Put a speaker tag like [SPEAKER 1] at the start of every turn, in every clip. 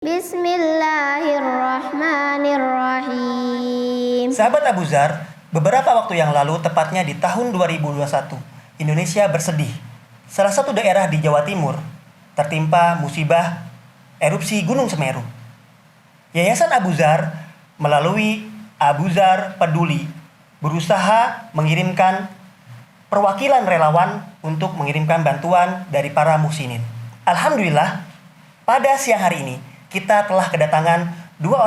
[SPEAKER 1] Bismillahirrahmanirrahim.
[SPEAKER 2] Sahabat Abu Zar, beberapa waktu yang lalu, tepatnya di tahun 2021, Indonesia bersedih. Salah satu daerah di Jawa Timur tertimpa musibah erupsi Gunung Semeru. Yayasan Abu Zar melalui Abu Zar Peduli berusaha mengirimkan perwakilan relawan untuk mengirimkan bantuan dari para muhsinin. Alhamdulillah, pada siang hari ini kita telah kedatangan dua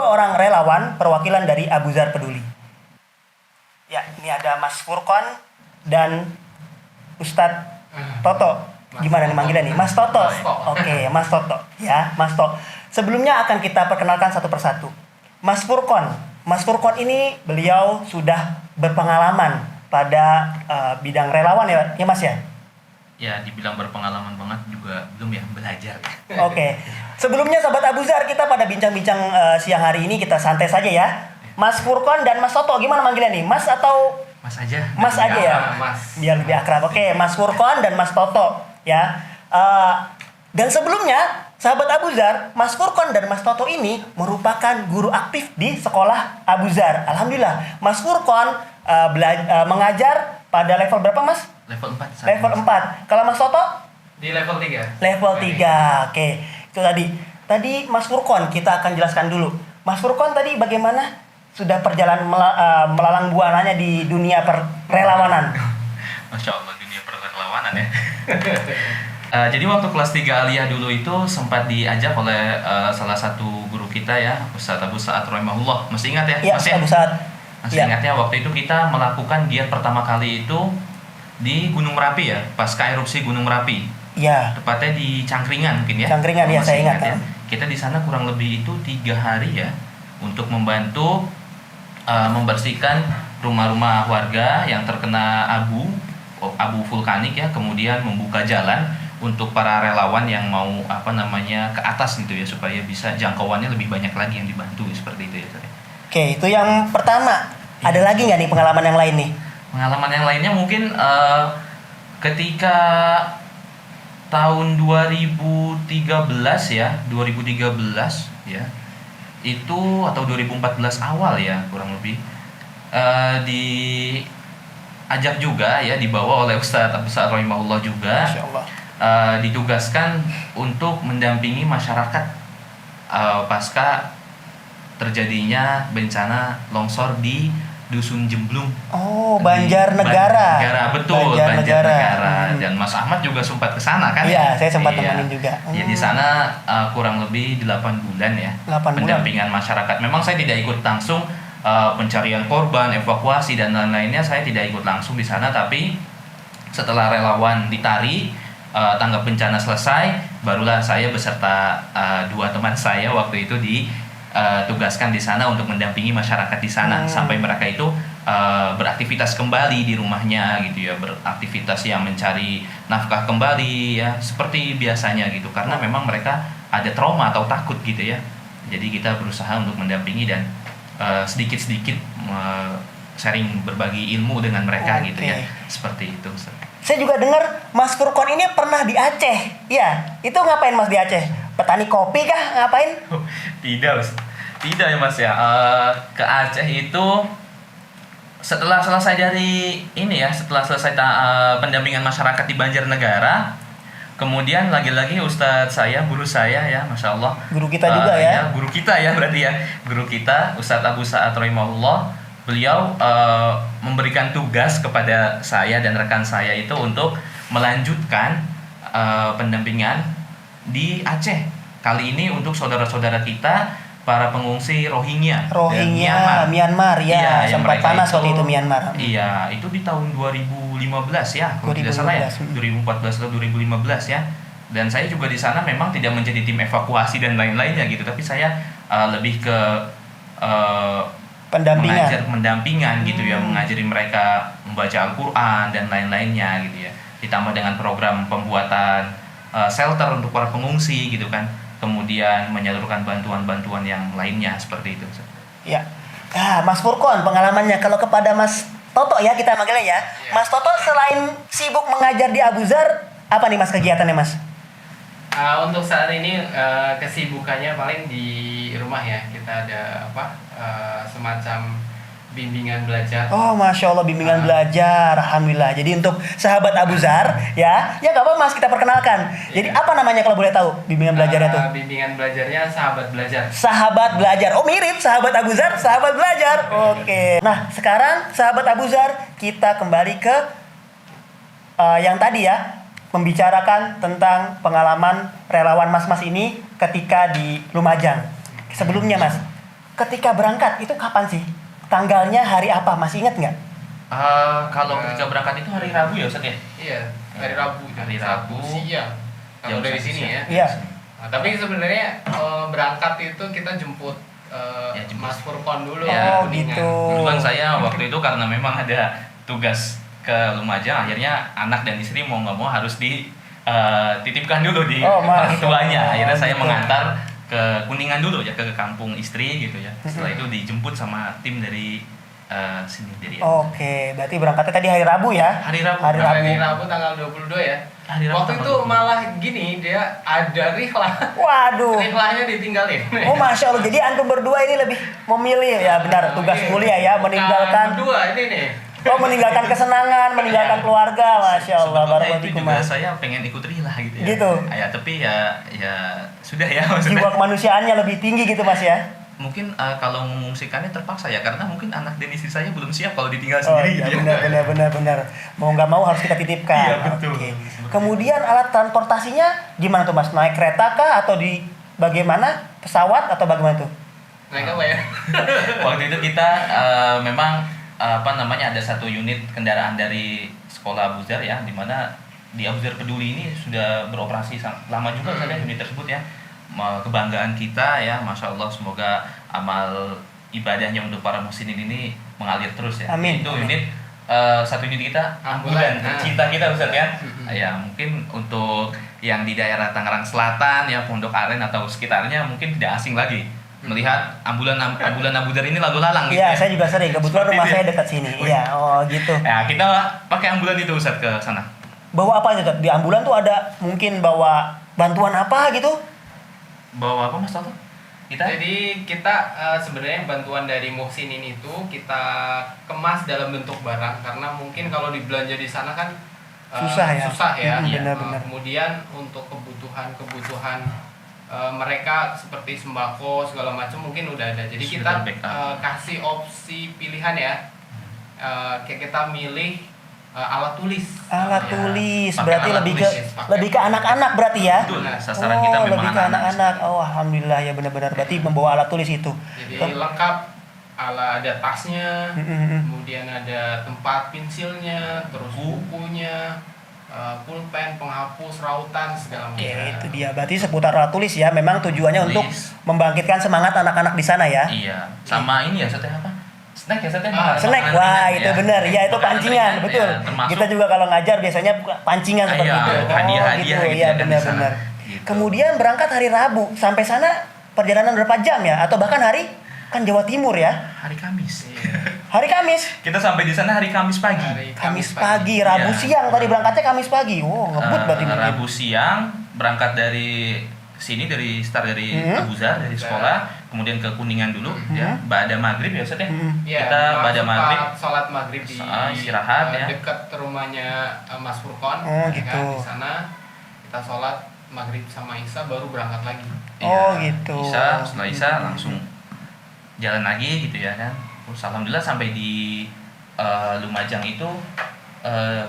[SPEAKER 2] orang relawan perwakilan dari Abu Zar Peduli. Ya, ini ada Mas Furqon dan Ustadz Toto. Gimana nih manggilan nih? Mas Toto. Oke, Mas Toto. Ya, Mas Toto. Sebelumnya akan kita perkenalkan satu persatu. Mas Furqon. Mas Furqon ini beliau sudah berpengalaman pada bidang relawan ya Mas ya?
[SPEAKER 3] Ya, dibilang berpengalaman banget juga belum ya, belajar.
[SPEAKER 2] Oke. Sebelumnya sahabat Abu Zar, kita pada bincang-bincang siang hari ini kita santai saja ya. Mas Furqon dan Mas Toto, gimana manggilnya nih? Mas atau
[SPEAKER 3] Mas aja.
[SPEAKER 2] Mas aja ya?
[SPEAKER 3] Mas.
[SPEAKER 2] Biar lebih akrab. Oke, Mas Furqon dan Mas Toto ya. Dan sebelumnya sahabat Abu Zar, Mas Furqon dan Mas Toto ini merupakan guru aktif di sekolah Abu Zar. Alhamdulillah, Mas Furqon mengajar pada level berapa Mas?
[SPEAKER 3] Level 4.
[SPEAKER 2] Level 4. Kalau Mas Toto?
[SPEAKER 4] Di level 3.
[SPEAKER 2] Level 3. Oke. Itu tadi Mas Furqon kita akan jelaskan dulu. Mas Furqon tadi bagaimana sudah perjalanan melalang buananya di dunia perrelawanan?
[SPEAKER 3] Masya Allah, dunia perlawanan ya. Jadi waktu kelas 3 aliyah dulu itu sempat diajak oleh salah satu guru kita ya, Ustadz Abu Sa'ad rahimahullah. Masih ingat ya?
[SPEAKER 2] Iya, Abu Sa'ad.
[SPEAKER 3] Masih ingat ya, waktu itu kita melakukan giat pertama kali itu di Gunung Merapi ya, pasca erupsi Gunung Merapi.
[SPEAKER 2] Iya.
[SPEAKER 3] Tepatnya di Cangkringan mungkin ya.
[SPEAKER 2] Cangkringan ya, saya ingat
[SPEAKER 3] ya. Kita di sana kurang lebih itu 3 hari ya untuk membantu membersihkan rumah-rumah warga yang terkena abu vulkanik ya, kemudian membuka jalan untuk para relawan yang mau ke atas gitu ya, supaya bisa jangkauannya lebih banyak lagi yang dibantu seperti itu ya.
[SPEAKER 2] Oke, itu yang pertama. Ada lagi nggak nih pengalaman yang lain nih?
[SPEAKER 3] Pengalaman yang lainnya mungkin ketika tahun 2013 ya, itu atau 2014 awal ya kurang lebih diajak juga ya, dibawa oleh Ustadz Abu Sa'ad rahimahullah juga.
[SPEAKER 2] Masya Allah.
[SPEAKER 3] Ditugaskan untuk mendampingi masyarakat pasca terjadinya bencana longsor di Dusun Jemblung.
[SPEAKER 2] Oh, Banjarnegara.
[SPEAKER 3] Betul, Banjarnegara. Dan Mas Ahmad juga sempat ke sana kan?
[SPEAKER 2] Iya, saya sempat temenin juga.
[SPEAKER 3] Ya di sana kurang lebih 8 bulan ya.
[SPEAKER 2] 8
[SPEAKER 3] pendampingan masyarakat. Memang saya tidak ikut langsung pencarian korban, evakuasi dan lain-lainnya, saya tidak ikut langsung di sana, tapi setelah relawan ditarik, tanggap bencana selesai, barulah saya beserta 2 teman saya waktu itu tugaskan di sana untuk mendampingi masyarakat di sana sampai mereka itu beraktivitas kembali di rumahnya gitu ya, beraktivitas yang mencari nafkah kembali ya seperti biasanya gitu, karena memang mereka ada trauma atau takut gitu ya. Jadi kita berusaha untuk mendampingi dan sedikit-sedikit sharing, berbagi ilmu dengan mereka gitu ya, seperti itu.
[SPEAKER 2] Saya juga dengar Mas Furqon ini pernah di Aceh. Iya, itu ngapain Mas di Aceh? Petani kopi kah? Ngapain?
[SPEAKER 3] Tidak ya Mas ya. Ke Aceh itu setelah selesai dari setelah selesai pendampingan masyarakat di Banjarnegara, kemudian lagi-lagi Ustadz saya, guru saya ya, Masya Allah.
[SPEAKER 2] Guru kita juga ya?
[SPEAKER 3] Guru kita ya berarti ya. Guru kita Ustadz Abu Sa'ad rahimahullah, beliau memberikan tugas kepada saya dan rekan saya itu untuk melanjutkan pendampingan di Aceh. Kali ini untuk saudara-saudara kita, para pengungsi Rohingya
[SPEAKER 2] Myanmar ya, sempat panas waktu itu Myanmar.
[SPEAKER 3] Iya, itu di tahun 2015 ya, kalau tidak salah ya, 2014 atau 2015 ya. Dan saya juga di sana memang tidak menjadi tim evakuasi dan lain-lainnya gitu, tapi saya lebih ke pendampingan gitu ya, mengajari mereka membaca Al-Quran dan lain-lainnya gitu ya. Ditambah dengan program pembuatan shelter untuk para pengungsi gitu kan. Kemudian menyalurkan bantuan-bantuan yang lainnya seperti itu.
[SPEAKER 2] Ya. Mas Furqon pengalamannya, kalau kepada Mas Toto ya kita manggilnya ya. Mas Toto selain sibuk mengajar di Abu Zar, apa nih Mas kegiatannya Mas?
[SPEAKER 1] Untuk saat ini kesibukannya paling di rumah ya. Kita ada semacam bimbingan belajar.
[SPEAKER 2] Oh, Masya Allah, bimbingan belajar. Alhamdulillah. Jadi untuk sahabat Abu Zar, ya gak apa Mas, kita perkenalkan. Jadi
[SPEAKER 1] Iya.
[SPEAKER 2] apa namanya kalau boleh tahu bimbingan belajarnya tuh?
[SPEAKER 1] Bimbingan belajarnya sahabat belajar.
[SPEAKER 2] Sahabat belajar. Oh, mirip sahabat Abu Zar, sahabat belajar. Oke. Nah, sekarang sahabat Abu Zar, kita kembali ke yang tadi ya, membicarakan tentang pengalaman relawan mas-mas ini ketika di Lumajang. Sebelumnya Mas, ketika berangkat itu kapan sih? Tanggalnya hari apa? Masih ingat nggak?
[SPEAKER 3] Kalau ketika berangkat itu hari Rabu ya Ustaz ya?
[SPEAKER 1] Iya, hari Rabu.
[SPEAKER 3] Hari Rabu.
[SPEAKER 1] Siang. Kalau
[SPEAKER 3] Jam
[SPEAKER 1] dari
[SPEAKER 3] satu
[SPEAKER 1] sini
[SPEAKER 3] siang.
[SPEAKER 1] ya.
[SPEAKER 2] Iya.
[SPEAKER 1] Tapi sebenarnya berangkat itu kita jemput
[SPEAKER 3] Jemput.
[SPEAKER 1] Mas Furkon dulu.
[SPEAKER 3] Ya,
[SPEAKER 2] oh
[SPEAKER 1] Kuningan.
[SPEAKER 2] gitu.
[SPEAKER 3] Kebetulan saya waktu itu karena memang ada tugas ke Lumajang, akhirnya anak dan istri mau nggak mau harus dititipkan dulu di
[SPEAKER 2] Oh,
[SPEAKER 3] orang
[SPEAKER 2] Masya
[SPEAKER 3] tuanya.
[SPEAKER 2] Allah.
[SPEAKER 3] Akhirnya saya
[SPEAKER 2] Gitu.
[SPEAKER 3] mengantar ke Kuningan dulu ya, ke kampung istri gitu ya. Setelah itu dijemput sama tim dari sini dari
[SPEAKER 2] Oke, berarti berangkatnya tadi hari Rabu ya?
[SPEAKER 3] Hari Rabu.
[SPEAKER 2] Hari Rabu.
[SPEAKER 1] Hari Rabu tanggal 22 ya.
[SPEAKER 3] Hari Rabu
[SPEAKER 1] Waktu
[SPEAKER 3] tanggal
[SPEAKER 1] itu
[SPEAKER 3] 22.
[SPEAKER 1] malah gini, dia ada rihlah.
[SPEAKER 2] Waduh.
[SPEAKER 1] Rihlahnya ditinggalin.
[SPEAKER 2] Oh, Masya Allah. Jadi antum berdua ini lebih memilih ya, benar, tugas
[SPEAKER 1] Iya.
[SPEAKER 2] mulia ya,
[SPEAKER 1] Bukan
[SPEAKER 2] meninggalkan.
[SPEAKER 1] berdua ini nih.
[SPEAKER 2] Oh, meninggalkan kesenangan, meninggalkan keluarga. Masya Allah.
[SPEAKER 3] Sebetulnya itu juga
[SPEAKER 2] Barakallahu.
[SPEAKER 3] saya pengen ikut rilah gitu ya.
[SPEAKER 2] Gitu.
[SPEAKER 3] Ya, tapi ya sudah ya maksudnya.
[SPEAKER 2] Jiwa kemanusiaannya lebih tinggi gitu Mas ya?
[SPEAKER 3] Mungkin kalau mengungsikannya terpaksa ya, karena mungkin anak dan istri saya belum siap kalau ditinggal
[SPEAKER 2] Oh
[SPEAKER 3] sendiri
[SPEAKER 2] iya,
[SPEAKER 3] gitu ya.
[SPEAKER 2] benar. Mau nggak mau harus kita titipkan.
[SPEAKER 3] Iya, betul.
[SPEAKER 2] Oke.
[SPEAKER 3] Seperti
[SPEAKER 2] Kemudian alat transportasinya gimana tuh Mas? Naik kereta kah atau di bagaimana? Pesawat atau bagaimana tuh?
[SPEAKER 1] Naik apa ya?
[SPEAKER 3] Waktu itu kita memang ada satu unit kendaraan dari sekolah Abu Zar ya, di mana di Abu Zar Peduli ini sudah beroperasi lama juga saya unit tersebut ya. Kebanggaan kita ya, Masya Allah, semoga amal ibadahnya untuk para muslimin ini mengalir terus ya.
[SPEAKER 2] Amin.
[SPEAKER 3] Itu
[SPEAKER 2] Amin.
[SPEAKER 3] unit satu unit kita
[SPEAKER 1] Ambulan.
[SPEAKER 3] ambulan tercinta kita Ustaz ya.
[SPEAKER 1] Mhm.
[SPEAKER 3] Ya mungkin untuk yang di daerah Tangerang Selatan ya, Pondok Aren atau sekitarnya mungkin tidak asing lagi melihat ambulan Abu Dhar ini lalu lalang gitu
[SPEAKER 2] Iya,
[SPEAKER 3] ya.
[SPEAKER 2] saya juga sering. Kebetulan
[SPEAKER 3] Seperti
[SPEAKER 2] rumah
[SPEAKER 3] itu
[SPEAKER 2] saya
[SPEAKER 3] ya.
[SPEAKER 2] dekat sini. Iya, oh gitu.
[SPEAKER 3] Ya, kita pakai ambulan itu Ustaz ke sana.
[SPEAKER 2] Bawa apa aja tuh? Di ambulan tuh ada mungkin bawa bantuan apa gitu?
[SPEAKER 3] Bawa apa Mas Toto? Kita
[SPEAKER 1] Jadi kita sebenarnya bantuan dari Muhsinin itu kita kemas dalam bentuk barang, karena mungkin kalau dibelanja di sana kan
[SPEAKER 2] Susah ya?
[SPEAKER 1] Susah ya.
[SPEAKER 2] Benar-benar.
[SPEAKER 1] Kemudian untuk kebutuhan mereka seperti sembako segala macam mungkin udah ada. Jadi
[SPEAKER 3] Sudah
[SPEAKER 1] kita
[SPEAKER 3] backup.
[SPEAKER 1] kasih opsi pilihan ya. Kayak kita milih alat tulis.
[SPEAKER 2] Alat
[SPEAKER 3] Ya,
[SPEAKER 2] tulis,
[SPEAKER 3] pakai
[SPEAKER 2] berarti
[SPEAKER 3] alat
[SPEAKER 2] lebih
[SPEAKER 3] tulis,
[SPEAKER 2] ke lebih ke anak-anak berarti ya?
[SPEAKER 3] betul,
[SPEAKER 1] Benar.
[SPEAKER 3] sasaran kita memang
[SPEAKER 2] lebih ke anak-anak. Oh, alhamdulillah ya, benar-benar. Berarti membawa alat tulis itu.
[SPEAKER 1] Jadi lengkap, ada tasnya,
[SPEAKER 2] Mm-mm.
[SPEAKER 1] kemudian ada tempat pensilnya, terus bukunya, pulpen, penghapus, rautan segala macam.
[SPEAKER 2] Ya, itu dia. Berarti seputar alat tulis ya. Memang tujuannya untuk
[SPEAKER 3] Tulis.
[SPEAKER 2] membangkitkan semangat anak-anak di sana ya.
[SPEAKER 3] Iya, sama ini ya Ustaz ya, apa? Snack ya Ustaz ya?
[SPEAKER 2] Snack,
[SPEAKER 3] Makanan
[SPEAKER 2] wah
[SPEAKER 3] ringan,
[SPEAKER 2] itu
[SPEAKER 3] ya.
[SPEAKER 2] benar. Ya itu
[SPEAKER 3] Makanan
[SPEAKER 2] pancingan,
[SPEAKER 3] ringan,
[SPEAKER 2] betul.
[SPEAKER 3] ya, termasuk
[SPEAKER 2] Kita juga kalau ngajar biasanya pancingan seperti
[SPEAKER 3] Iya,
[SPEAKER 2] itu.
[SPEAKER 3] hadiah-hadiah
[SPEAKER 2] gitu.
[SPEAKER 3] gitu
[SPEAKER 2] Iya
[SPEAKER 3] ya kan di
[SPEAKER 2] benar-benar.
[SPEAKER 3] sana. Gitu.
[SPEAKER 2] Kemudian berangkat hari Rabu. Sampai sana perjalanan berapa jam ya? Atau bahkan hari kan Jawa Timur ya?
[SPEAKER 3] hari Kamis.
[SPEAKER 1] Iya.
[SPEAKER 2] Hari Kamis.
[SPEAKER 3] Kita sampai di sana hari Kamis pagi.
[SPEAKER 1] Hari
[SPEAKER 2] Kamis pagi, Rabu
[SPEAKER 3] Iya.
[SPEAKER 2] siang tadi berangkatnya Kamis pagi. Oh, ngebut berarti mungkin.
[SPEAKER 3] Rabu siang berangkat dari sini, start dari Abu Zar, dari sekolah, kemudian ke Kuningan dulu ya. Ba'da maghrib ya Ustaz ya.
[SPEAKER 1] Ya,
[SPEAKER 3] Kita ba'da maghrib
[SPEAKER 1] sholat maghrib di
[SPEAKER 3] istirahat ya.
[SPEAKER 1] dekat rumahnya Mas Furkon.
[SPEAKER 2] Oh,
[SPEAKER 1] ya
[SPEAKER 2] gitu.
[SPEAKER 1] kan? Di sana kita sholat maghrib sama Isya baru berangkat lagi.
[SPEAKER 2] Oh,
[SPEAKER 3] Iya,
[SPEAKER 2] gitu.
[SPEAKER 3] Setelah Isya langsung jalan lagi gitu ya kan. Terus alhamdulillah sampai di Lumajang itu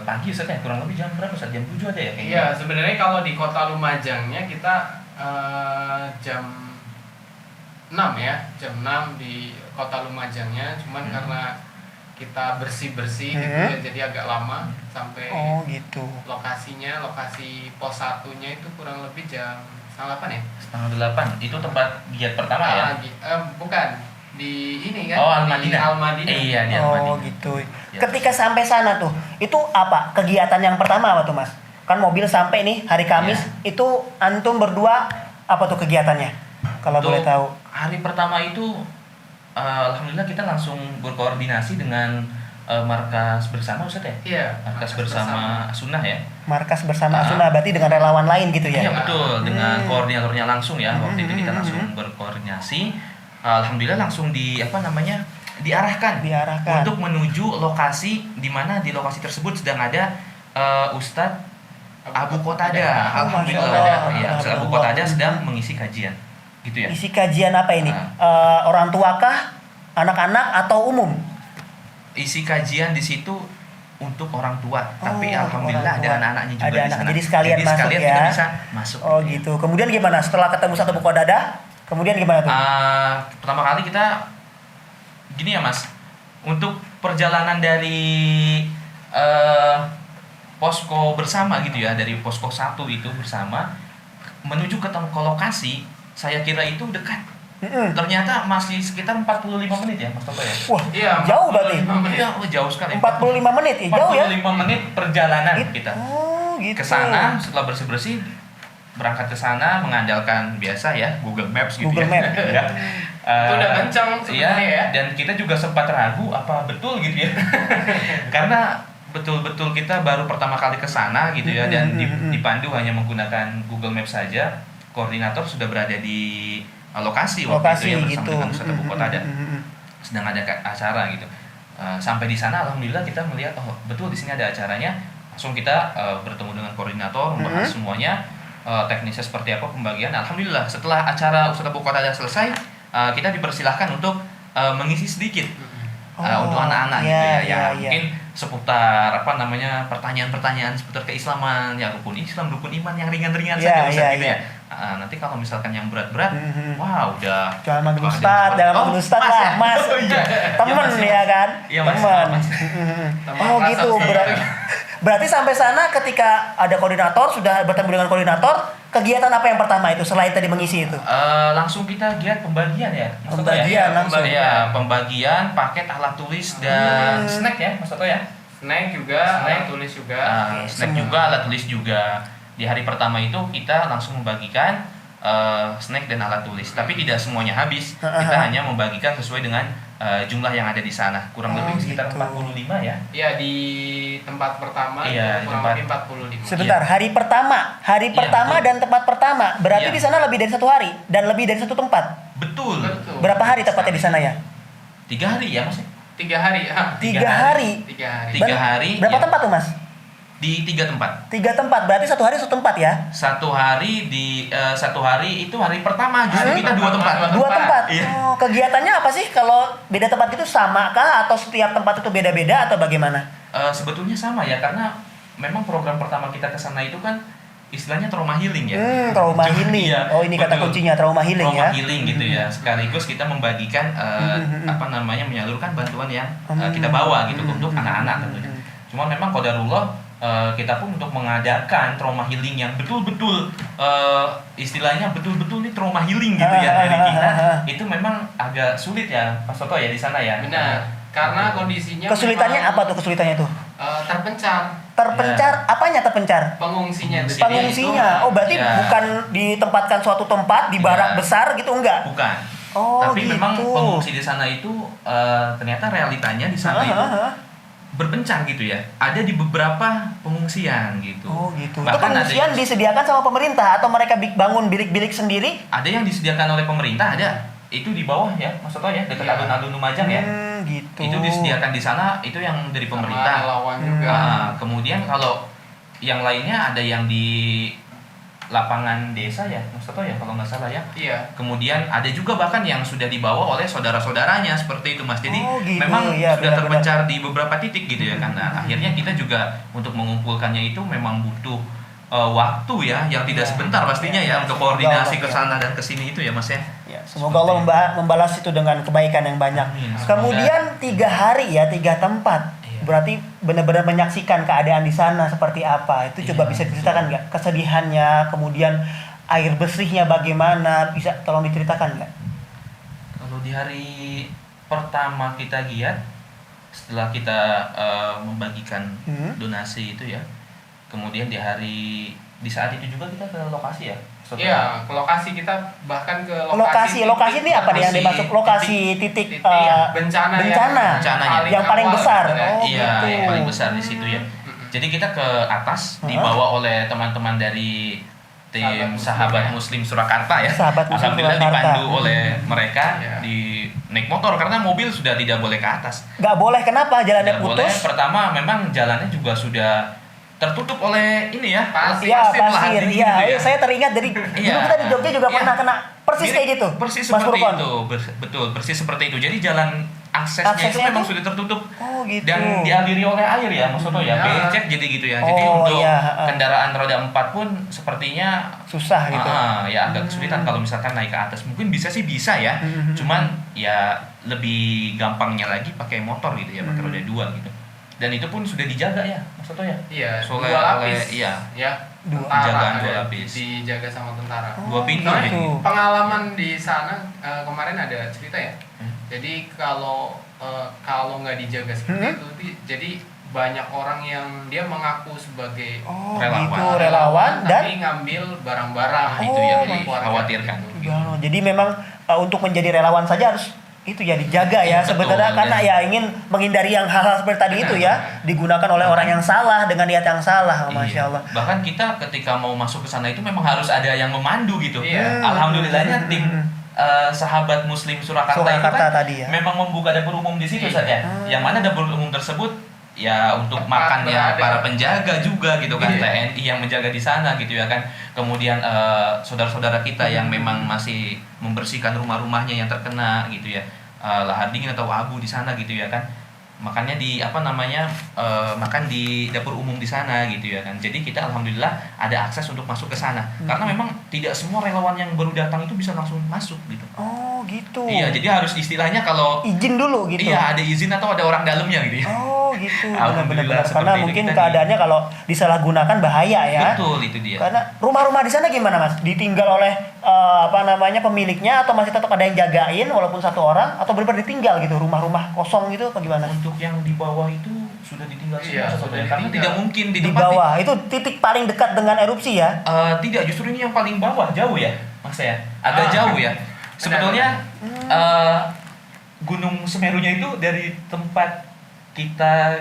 [SPEAKER 3] pagi Ustaz ya, kurang lebih jam berapa Ustaz? Jam 7 aja ya kayaknya.
[SPEAKER 1] Iya, sebenarnya kalau di kota Lumajangnya kita jam 6 ya, jam 6 di kota Lumajangnya, cuman karena kita bersih-bersih gitu ya, jadi agak lama sampai
[SPEAKER 2] Oh, gitu.
[SPEAKER 1] lokasi pos satunya itu kurang lebih jam setengah 8 ya?
[SPEAKER 3] Setengah 8. Itu tempat giat pertama ya.
[SPEAKER 1] Bukan di ini kan?
[SPEAKER 3] Oh,
[SPEAKER 1] Di
[SPEAKER 3] Al-Madinah.
[SPEAKER 1] Al-Madinah.
[SPEAKER 3] Iya, di
[SPEAKER 2] Oh,
[SPEAKER 3] Al-Madinah.
[SPEAKER 2] gitu.
[SPEAKER 3] Ya.
[SPEAKER 2] Ketika sampai sana tuh, itu apa? Kegiatan yang pertama apa tuh, Mas? Kan mobil sampai nih hari Kamis, itu antum berdua apa tuh kegiatannya? Kalau
[SPEAKER 3] Untuk
[SPEAKER 2] boleh tahu.
[SPEAKER 3] hari pertama itu alhamdulillah kita langsung berkoordinasi dengan markas bersama Ustaz ya?
[SPEAKER 1] Iya,
[SPEAKER 3] Markas bersama Sunnah ya?
[SPEAKER 2] Markas bersama Asuna berarti dengan relawan lain gitu ya?
[SPEAKER 3] Iya betul, dengan koordinatornya langsung ya. Waktu itu kita langsung berkoordinasi. Alhamdulillah langsung diarahkan untuk menuju lokasi di mana di lokasi tersebut sedang ada Ustadz Abu Qatada. Alhamdulillah ada. Ya, Ustadz Abu Qatada sedang mengisi kajian. Gitu ya.
[SPEAKER 2] Isi kajian apa ini? Orang tua kah? Anak-anak atau umum?
[SPEAKER 3] Isi kajian di situ untuk orang tua, tapi alhamdulillah ada anak-anaknya juga
[SPEAKER 2] ada
[SPEAKER 3] di
[SPEAKER 2] anak,
[SPEAKER 3] sana.
[SPEAKER 2] jadi sekalian masuk ya.
[SPEAKER 3] Kita bisa masuk.
[SPEAKER 2] Oh gitu. Kemudian gimana setelah ketemu Ustadz Abu Qatada? Kemudian gimana tuh?
[SPEAKER 3] Pertama kali kita gini ya Mas, untuk perjalanan dari posko bersama gitu ya, dari posko 1 itu bersama menuju ke lokasi, saya kira itu dekat. Ternyata masih sekitar 45 menit ya Mas Toto ya.
[SPEAKER 2] Wah,
[SPEAKER 1] iya,
[SPEAKER 2] jauh berarti.
[SPEAKER 3] Iya, jauh sekali.
[SPEAKER 2] 45 menit ya, jauh ya.
[SPEAKER 3] 45 menit perjalanan kita.
[SPEAKER 2] Oh, gitu.
[SPEAKER 3] Ke sana setelah bersih-bersih berangkat ke sana mengandalkan biasa ya Google Maps gitu
[SPEAKER 2] Google
[SPEAKER 3] ya.
[SPEAKER 2] Map.
[SPEAKER 3] Ya.
[SPEAKER 1] Itu udah kencang sebenarnya ya.
[SPEAKER 3] Dan kita juga sempat ragu apa betul gitu ya. Karena betul-betul kita baru pertama kali ke sana gitu ya, dan dipandu hanya menggunakan Google Maps saja. Koordinator sudah berada di lokasi waktu itu ya, bersama dengan Ustadz Abu Qatada. Sedang ada acara gitu. Sampai di sana alhamdulillah kita melihat betul di sini ada acaranya. Langsung kita bertemu dengan koordinator, membahas semuanya, teknisnya seperti apa pembagian. Alhamdulillah setelah acara Ustadz Abu Qatada selesai, kita dipersilahkan untuk mengisi sedikit untuk anak-anak gitu ya. Mungkin seputar pertanyaan-pertanyaan seputar keislaman, ya rukun Islam, rukun iman yang ringan-ringan saja gitu ya. Nanti kalau misalkan yang berat-berat, wah udah
[SPEAKER 2] jangan manggil Ustadz lah, Mas. Temen ya kan?
[SPEAKER 3] Iya, Mas.
[SPEAKER 2] Temen. Oh gitu. Berarti sampai sana ketika ada koordinator, sudah bertemu dengan koordinator, kegiatan apa yang pertama itu selain tadi mengisi itu?
[SPEAKER 3] Langsung kita giat pembagian ya.
[SPEAKER 2] Pembagian langsung.
[SPEAKER 3] Ya, pembagian paket alat tulis dan snack ya, Mas Toto ya.
[SPEAKER 1] Snack juga, alat tulis juga.
[SPEAKER 3] Snack juga, alat tulis juga. Di hari pertama itu kita langsung membagikan snack dan alat tulis, tapi tidak semuanya habis. Kita hanya membagikan sesuai dengan jumlah yang ada di sana, kurang lebih sekitar 45 ya.
[SPEAKER 1] Iya, di tempat pertama kurang lebih 45.
[SPEAKER 2] Sebentar, hari pertama dan tempat pertama berarti di sana lebih dari 1 hari dan lebih dari 1 tempat.
[SPEAKER 3] Betul.
[SPEAKER 2] Berapa hari tepatnya di sana ya?
[SPEAKER 3] 3 hari ya Mas.
[SPEAKER 1] 3 hari.
[SPEAKER 2] 3 hari.
[SPEAKER 3] 3 hari.
[SPEAKER 2] Berapa tempat tuh Mas?
[SPEAKER 3] Di 3 tempat.
[SPEAKER 2] 3 tempat, berarti 1 hari 1 tempat ya?
[SPEAKER 3] 1 hari itu hari pertama justru kita 2 tempat.
[SPEAKER 2] 2 tempat.
[SPEAKER 3] Iya.
[SPEAKER 2] Oh, kegiatannya apa sih kalau beda tempat itu sama kah atau setiap tempat itu beda-beda atau bagaimana?
[SPEAKER 3] Sebetulnya sama ya, karena memang program pertama kita ke sana itu kan istilahnya trauma healing ya.
[SPEAKER 2] Trauma healing.
[SPEAKER 3] Ya,
[SPEAKER 2] oh, ini kata kuncinya trauma healing ya.
[SPEAKER 3] Trauma healing gitu ya. Sekaligus kita membagikan menyalurkan bantuan yang kita bawa gitu untuk anak-anak tentunya. Cuma memang qadarullah kita pun untuk mengadakan trauma healing yang betul-betul istilahnya betul-betul nih trauma healing gitu ya dari kita, itu memang agak sulit ya Mas Toto ya di sana ya.
[SPEAKER 1] Benar. Karena kondisinya
[SPEAKER 2] kesulitannya apa tuh kesulitannya tuh?
[SPEAKER 1] Terpencar.
[SPEAKER 2] Apanya terpencar?
[SPEAKER 1] Pengungsinya.
[SPEAKER 2] Oh, berarti bukan ditempatkan suatu tempat di barak besar gitu, enggak?
[SPEAKER 3] Bukan.
[SPEAKER 2] Oh,
[SPEAKER 3] tapi
[SPEAKER 2] gitu.
[SPEAKER 3] memang pengungsi di sana itu ternyata realitanya di sana itu berpencar gitu ya. Ada di beberapa pengungsian gitu.
[SPEAKER 2] Oh gitu.
[SPEAKER 3] Bahkan
[SPEAKER 2] itu pengungsian disediakan sama pemerintah atau mereka bangun bilik-bilik sendiri?
[SPEAKER 3] Ada yang disediakan oleh pemerintah, ada. Itu di bawah ya, Mas Toto ya, dekat alun-alun Lumajang ya.
[SPEAKER 2] Gitu.
[SPEAKER 3] Itu disediakan di sana, itu yang dari pemerintah.
[SPEAKER 1] Relawan juga.
[SPEAKER 3] Kemudian kalau yang lainnya ada yang di lapangan desa ya, Mas Toto ya kalau nggak salah ya.
[SPEAKER 1] Iya.
[SPEAKER 3] Kemudian ada juga bahkan yang sudah dibawa oleh saudara-saudaranya seperti itu Mas. Jadi
[SPEAKER 2] gitu.
[SPEAKER 3] memang
[SPEAKER 2] ya,
[SPEAKER 3] sudah terpencar di beberapa titik gitu ya. Karena akhirnya kita juga untuk mengumpulkannya itu memang butuh waktu ya, yang tidak sebentar pastinya ya untuk koordinasi ke sana dan ke sini itu ya Mas ya.
[SPEAKER 2] Semoga Allah membalas itu dengan kebaikan yang banyak. Kemudian 3 hari ya, 3 tempat. Berarti benar-benar menyaksikan keadaan di sana seperti apa. Itu coba bisa diceritakan nggak? Kesedihannya, kemudian air bersihnya bagaimana? Bisa tolong diceritakan nggak?
[SPEAKER 3] Kalau di hari pertama kita giat, setelah kita membagikan donasi itu ya, kemudian di saat itu juga kita ke lokasi ya,
[SPEAKER 1] Iya, ke lokasi kita bahkan ke
[SPEAKER 2] lokasi ini apa nih yang dimasuk lokasi titik
[SPEAKER 1] bencana
[SPEAKER 3] Bencananya.
[SPEAKER 2] yang paling
[SPEAKER 1] awal
[SPEAKER 2] besar.
[SPEAKER 1] gitu ya.
[SPEAKER 2] Oh,
[SPEAKER 3] Iya,
[SPEAKER 2] gitu.
[SPEAKER 3] yang paling besar di situ ya. Jadi kita ke atas dibawa oleh teman-teman dari tim Sahabat Muslim Surakarta ya.
[SPEAKER 2] Sahabat Muslim
[SPEAKER 3] Alhamdulillah
[SPEAKER 2] Surakarta.
[SPEAKER 3] dipandu oleh mereka
[SPEAKER 1] Iya.
[SPEAKER 3] di naik motor karena mobil sudah tidak boleh ke atas.
[SPEAKER 2] Nggak boleh, kenapa? Jalannya
[SPEAKER 3] Tidak boleh.
[SPEAKER 2] putus?
[SPEAKER 3] Pertama memang jalannya juga sudah tertutup oleh ini ya.
[SPEAKER 1] Pasir.
[SPEAKER 2] Iya,
[SPEAKER 3] lahar
[SPEAKER 2] pasir.
[SPEAKER 3] dingin
[SPEAKER 2] Iya,
[SPEAKER 3] gitu ya.
[SPEAKER 2] saya teringat dari dulu kita di Jogja juga
[SPEAKER 3] Iya.
[SPEAKER 2] pernah kena persis
[SPEAKER 3] Mirip,
[SPEAKER 2] kayak gitu.
[SPEAKER 3] Persis
[SPEAKER 2] Mas
[SPEAKER 3] seperti
[SPEAKER 2] Furqon.
[SPEAKER 3] itu. Betul, persis seperti itu. Jadi jalan aksesnya itu
[SPEAKER 2] Aksesnya
[SPEAKER 3] memang
[SPEAKER 2] itu?
[SPEAKER 3] sudah tertutup.
[SPEAKER 2] Oh, gitu.
[SPEAKER 3] Dan dialiri oleh air ya, maksudnya ya, becek jadi gitu ya. Jadi
[SPEAKER 2] Oh,
[SPEAKER 3] untuk
[SPEAKER 2] iya,
[SPEAKER 3] kendaraan roda 4 pun sepertinya
[SPEAKER 2] Susah gitu.
[SPEAKER 3] ya agak kesulitan kalau misalkan naik ke atas. Mungkin bisa sih bisa ya. Cuman ya lebih gampangnya lagi pakai motor gitu ya, pakai roda 2 gitu. Dan itu pun sudah dijaga ya, maksudnya ya.
[SPEAKER 1] Iya,
[SPEAKER 3] Oleh-
[SPEAKER 1] dua lapis.
[SPEAKER 3] iya.
[SPEAKER 1] Ya.
[SPEAKER 2] Dua.
[SPEAKER 1] Tentara
[SPEAKER 3] Jagaan
[SPEAKER 1] ada,
[SPEAKER 3] dua lapis.
[SPEAKER 1] dijaga sama tentara.
[SPEAKER 3] Dua pintu
[SPEAKER 1] Soalnya
[SPEAKER 2] gitu.
[SPEAKER 1] pengalaman di sana kemarin ada cerita ya. Jadi kalau nggak dijaga seperti itu, jadi banyak orang yang dia mengaku sebagai
[SPEAKER 2] Oh,
[SPEAKER 3] Relawan.
[SPEAKER 2] gitu, relawan dan
[SPEAKER 1] tapi ngambil barang-barang
[SPEAKER 3] itu
[SPEAKER 2] Oh,
[SPEAKER 3] yang
[SPEAKER 2] gitu.
[SPEAKER 3] dikhawatirkan.
[SPEAKER 2] Ya, jadi memang untuk menjadi relawan saja harus itu ya dijaga ya
[SPEAKER 3] Betul,
[SPEAKER 2] sebenarnya karena
[SPEAKER 3] dan-
[SPEAKER 2] ya ingin menghindari yang hal-hal seperti tadi itu ya digunakan oleh orang yang salah dengan niat yang salah. Masya
[SPEAKER 3] Iya.
[SPEAKER 2] Allah.
[SPEAKER 3] Bahkan kita ketika mau masuk ke sana itu memang harus ada yang memandu gitu.
[SPEAKER 1] Iya.
[SPEAKER 3] Alhamdulillahnya tim Sahabat Muslim Surakarta itu
[SPEAKER 2] Surakarta
[SPEAKER 3] kan
[SPEAKER 2] tadi ya.
[SPEAKER 3] memang membuka dapur umum di situ
[SPEAKER 1] Iya.
[SPEAKER 3] saja. Yang mana dapur umum tersebut ya untuk
[SPEAKER 1] Tempat
[SPEAKER 3] makannya
[SPEAKER 1] berada.
[SPEAKER 3] para penjaga juga gitu kan,
[SPEAKER 1] Iya.
[SPEAKER 3] TNI yang menjaga di sana gitu ya kan. Kemudian saudara-saudara kita yang memang masih membersihkan rumah-rumahnya yang terkena gitu ya. Lahar dingin atau abu di sana gitu ya kan. Makanya makan di dapur umum di sana gitu ya kan. Jadi kita alhamdulillah ada akses untuk masuk ke sana. Karena memang tidak semua relawan yang baru datang itu bisa langsung masuk gitu.
[SPEAKER 2] Oh gitu.
[SPEAKER 3] Iya, jadi harus istilahnya kalau
[SPEAKER 2] Izin dulu gitu.
[SPEAKER 3] iya ada izin atau ada orang dalamnya gitu ya.
[SPEAKER 2] Oh gitu.
[SPEAKER 3] Alhamdulillah
[SPEAKER 2] Benar-benar
[SPEAKER 3] seperti
[SPEAKER 2] karena
[SPEAKER 3] itu.
[SPEAKER 2] mungkin
[SPEAKER 3] Kita
[SPEAKER 2] keadaannya kalau disalahgunakan bahaya ya.
[SPEAKER 3] Betul itu dia.
[SPEAKER 2] Karena rumah-rumah di sana gimana Mas? Ditinggal oleh pemiliknya atau masih tetap ada yang jagain walaupun satu orang atau benar-benar ditinggal gitu rumah-rumah kosong gitu apa gimana?
[SPEAKER 3] Untuk yang di bawah itu sudah ditinggal
[SPEAKER 1] Iya,
[SPEAKER 3] semua
[SPEAKER 1] sudah
[SPEAKER 3] saudara. Karena
[SPEAKER 1] ditinggal.
[SPEAKER 3] tidak mungkin
[SPEAKER 2] Di
[SPEAKER 3] ditempati.
[SPEAKER 2] bawah itu titik paling dekat dengan erupsi ya.
[SPEAKER 3] Tidak, justru ini yang paling bawah, jauh ya, Mas ya. Agak
[SPEAKER 1] Ah.
[SPEAKER 3] jauh ya. Sebetulnya Gunung Semerunya itu dari tempat kita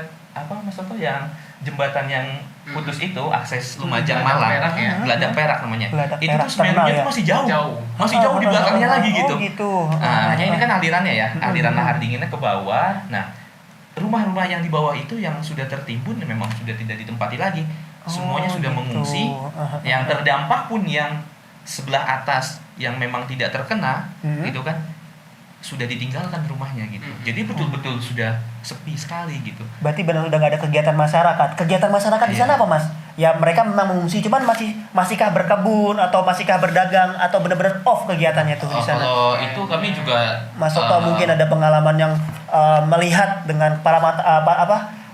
[SPEAKER 3] Mas Toto yang jembatan yang putus itu akses Lumajang
[SPEAKER 1] Geladak
[SPEAKER 3] Malang,
[SPEAKER 1] Perak ya.
[SPEAKER 3] Geladak Perak namanya.
[SPEAKER 2] Geladak
[SPEAKER 3] Itu
[SPEAKER 2] Perak,
[SPEAKER 3] tuh Semerunya
[SPEAKER 2] terkenal
[SPEAKER 3] itu
[SPEAKER 2] ya.
[SPEAKER 3] masih jauh.
[SPEAKER 1] Jauh.
[SPEAKER 3] Masih jauh di belakangnya lagi gitu.
[SPEAKER 2] Oh gitu.
[SPEAKER 3] Nah, hanya ini kan alirannya ya, aliran lahar dinginnya ke bawah. Nah, rumah-rumah yang di bawah itu yang sudah tertimbun memang sudah tidak ditempati lagi. Semuanya
[SPEAKER 2] Oh,
[SPEAKER 3] sudah
[SPEAKER 2] gitu.
[SPEAKER 3] mengungsi. Yang terdampak pun yang sebelah atas yang memang tidak terkena, gitu kan, sudah ditinggalkan rumahnya gitu. Jadi betul-betul sudah sepi sekali gitu.
[SPEAKER 2] Berarti benar udah nggak ada kegiatan masyarakat. Kegiatan masyarakat di
[SPEAKER 3] Iya.
[SPEAKER 2] sana apa Mas? Ya mereka memang mengungsi, cuman masihkah berkebun atau masihkah berdagang atau benar-benar off kegiatannya tuh di sana?
[SPEAKER 3] Kalau itu kami juga
[SPEAKER 2] Mas Toto mungkin ada pengalaman yang melihat dengan kepala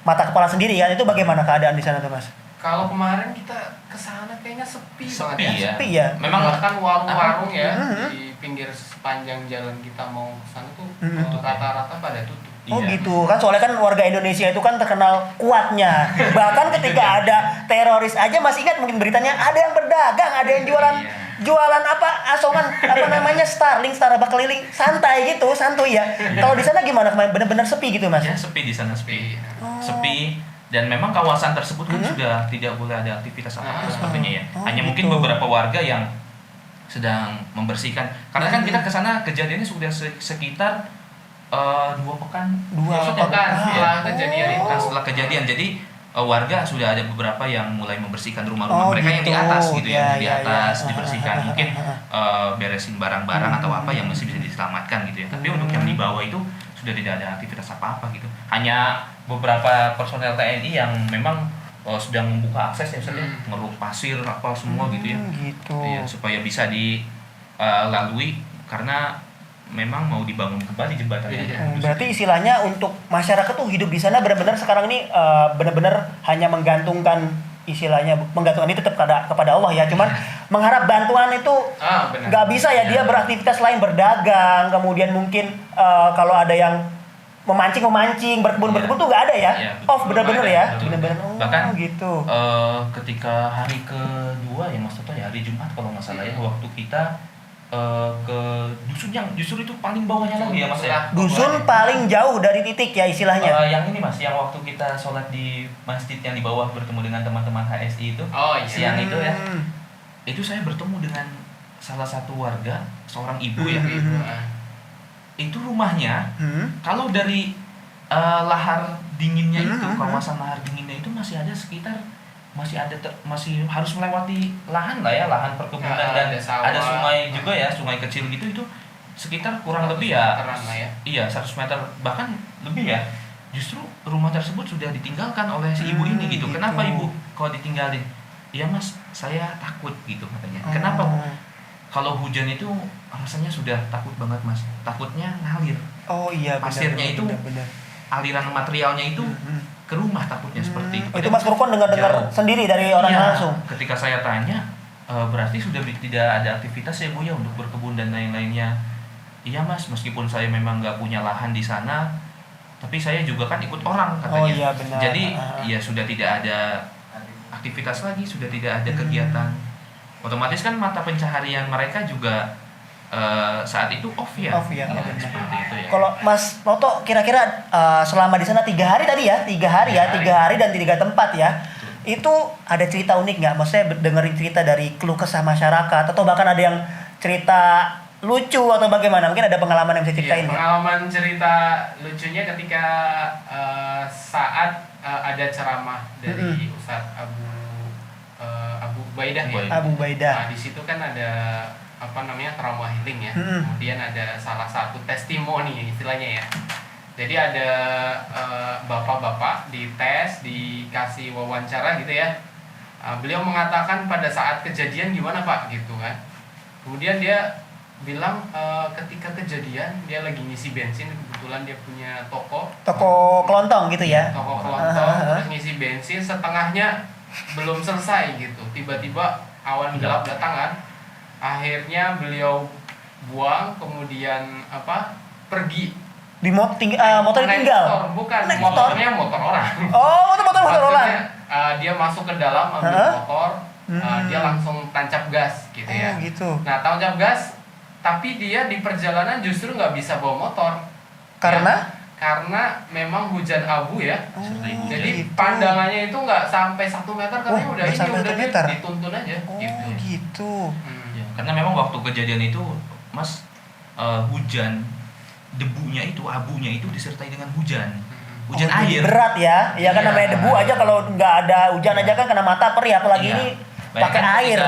[SPEAKER 2] mata kepala sendiri kan, itu bagaimana keadaan di sana tuh Mas?
[SPEAKER 1] Kalau kemarin kita ke sana kayaknya sepi
[SPEAKER 3] sepi
[SPEAKER 1] banget ya.
[SPEAKER 3] ya.
[SPEAKER 2] Sepi ya.
[SPEAKER 3] Memang
[SPEAKER 1] Bahkan warung-warung ya
[SPEAKER 2] Mhm.
[SPEAKER 1] di pinggir sepanjang jalan kita mau ke sana tuh
[SPEAKER 2] Mhm.
[SPEAKER 1] rata-rata pada tutup.
[SPEAKER 2] Oh
[SPEAKER 3] Iya.
[SPEAKER 2] gitu kan, soalnya kan warga Indonesia itu kan terkenal kuatnya. Bahkan ketika ada teroris aja masih ingat mungkin beritanya ada yang berdagang, ada yang jualan asongan Starling, Starbucks keliling, santai gitu, santuy ya. Kalau di sana gimana kemarin, benar-benar sepi gitu Mas?
[SPEAKER 3] Ya sepi di sana sepi.
[SPEAKER 2] Oh.
[SPEAKER 3] Sepi dan memang kawasan tersebut kan sudah tidak boleh ada aktivitas apa-apa sepertinya ya.
[SPEAKER 2] Oh,
[SPEAKER 3] Hanya
[SPEAKER 2] gitu.
[SPEAKER 3] mungkin beberapa warga yang sedang membersihkan. Karena kan kita ke sana kejadiannya sudah sekitar 2 pekan.
[SPEAKER 2] Dua
[SPEAKER 3] Maksudnya,
[SPEAKER 1] pekan setelah
[SPEAKER 3] iya.
[SPEAKER 1] kejadian itu.
[SPEAKER 3] Nah, setelah kejadian. Jadi warga sudah ada beberapa yang mulai membersihkan rumah-rumah
[SPEAKER 2] Oh,
[SPEAKER 3] mereka yang di
[SPEAKER 2] gitu.
[SPEAKER 3] atas gitu ya,
[SPEAKER 2] Ya,
[SPEAKER 3] di
[SPEAKER 2] ya,
[SPEAKER 3] atas
[SPEAKER 2] ya.
[SPEAKER 3] dibersihkan. Mungkin beresin barang-barang atau apa yang masih bisa diselamatkan gitu ya. Tapi untuk yang di bawah itu sudah tidak ada aktivitas apa-apa gitu. Hanya beberapa personel TNI yang memang sedang membuka akses ya, misalnya ngeruk pasir apa semua gitu ya.
[SPEAKER 2] Gitu.
[SPEAKER 3] Iya, supaya bisa dilalui karena memang mau dibangun kembali jembatannya.
[SPEAKER 1] Iya.
[SPEAKER 2] Berarti istilahnya untuk masyarakat tuh hidup di sana benar-benar sekarang ini benar-benar hanya menggantungkan ini tetap kepada Allah ya. Cuman mengharap bantuan itu
[SPEAKER 1] Benar.
[SPEAKER 2] nggak bisa ya, dia beraktivitas lain, berdagang, kemudian mungkin kalau ada yang memancing, berkebun tuh nggak ada ya?
[SPEAKER 3] Iya,
[SPEAKER 2] Off bener-bener ya?
[SPEAKER 3] betul.
[SPEAKER 2] Bener-bener. Oh,
[SPEAKER 3] Bahkan
[SPEAKER 2] gitu.
[SPEAKER 3] ketika hari kedua ya Mas Toto ya, hari Jumat kalau nggak salah ya, waktu kita ke dusun yang justru itu paling bawahnya lagi ya Mas ya.
[SPEAKER 2] Dusun paling jauh dari titik ya istilahnya.
[SPEAKER 3] Yang ini Mas, yang waktu kita sholat di masjid yang di bawah bertemu dengan teman-teman HSI itu,
[SPEAKER 1] Oh iya.
[SPEAKER 3] siang itu ya, itu saya bertemu dengan salah satu warga, seorang ibu ya. Itu rumahnya, kalau dari lahar dinginnya itu, kawasan lahar dinginnya itu masih ada sekitar, masih harus melewati lahan lah ya, lahan perkebunan dan ada sungai juga ya, sungai kecil gitu, itu sekitar kurang lebih ya, iya 100 meter bahkan lebih ya. Justru rumah tersebut sudah ditinggalkan oleh si ibu ini gitu. Kenapa ibu kalau ditinggalin? Iya Mas, saya takut gitu katanya. Kenapa Bu? Kalau hujan itu rasanya sudah takut banget Mas. Takutnya ngalir.
[SPEAKER 2] Oh iya,
[SPEAKER 3] pasirnya itu
[SPEAKER 2] benar.
[SPEAKER 3] Aliran materialnya itu ke rumah takutnya seperti itu.
[SPEAKER 2] Itu Mas Rukon dengar sendiri dari orang langsung.
[SPEAKER 3] Ketika saya tanya, berarti sudah tidak ada aktivitas ya Bu ya untuk berkebun dan lain-lainnya. Iya Mas, meskipun saya memang nggak punya lahan di sana, tapi saya juga kan ikut orang katanya.
[SPEAKER 2] Oh iya benar.
[SPEAKER 3] Jadi ya sudah tidak ada aktivitas lagi, sudah tidak ada kegiatan. Otomatis kan mata pencaharian mereka juga saat itu off ya.
[SPEAKER 2] Off ya.
[SPEAKER 3] Seperti itu ya.
[SPEAKER 2] Kalau Mas Toto kira-kira selama di sana 3 hari tadi ya, 3 hari ya, 3 hari dan 3 tempat ya. Itu ada cerita unik nggak? Maksudnya dengerin cerita dari keluh kesah masyarakat atau bahkan ada yang cerita lucu atau bagaimana? Mungkin ada pengalaman yang bisa ceritain ya?
[SPEAKER 1] Pengalaman cerita lucunya ketika saat ada ceramah dari Ustadz Abu Ubaidah ya.
[SPEAKER 2] Abu Ubaidah.
[SPEAKER 1] Nah, di situ kan ada trauma healing ya. Kemudian ada salah satu testimoni istilahnya ya. Jadi ada bapak-bapak dites, dikasih wawancara gitu ya. Beliau mengatakan pada saat kejadian gimana Pak gitu kan. Kemudian dia bilang ketika kejadian dia lagi ngisi bensin, kebetulan dia punya toko
[SPEAKER 2] kelontong gitu ya.
[SPEAKER 1] Toko kelontong, terus ngisi bensin setengahnya belum selesai gitu. Tiba-tiba awan gelap datang kan. Akhirnya beliau buang, kemudian pergi.
[SPEAKER 2] Di motor ditinggal.
[SPEAKER 1] Bukan, motornya motor orang.
[SPEAKER 2] Oh, itu motor orang.
[SPEAKER 1] Dia masuk ke dalam ambil motor, dia langsung tancap gas gitu ya.
[SPEAKER 2] Gitu.
[SPEAKER 1] Nah, tancap gas, tapi dia di perjalanan justru nggak bisa bawa motor.
[SPEAKER 2] Karena?
[SPEAKER 1] Ya, karena memang hujan abu ya. Jadi
[SPEAKER 2] gitu.
[SPEAKER 1] Pandangannya itu nggak sampai 1 meter karena udah ini udah
[SPEAKER 2] meter.
[SPEAKER 1] dituntun aja.
[SPEAKER 2] Gitu.
[SPEAKER 3] Ya, karena memang waktu kejadian itu Mas, hujan, debunya itu, abunya itu disertai dengan hujan air.
[SPEAKER 2] Berat ya. Ya kan namanya debu aja kalau nggak ada hujan aja kan kena mata perih, apalagi ini pakai air.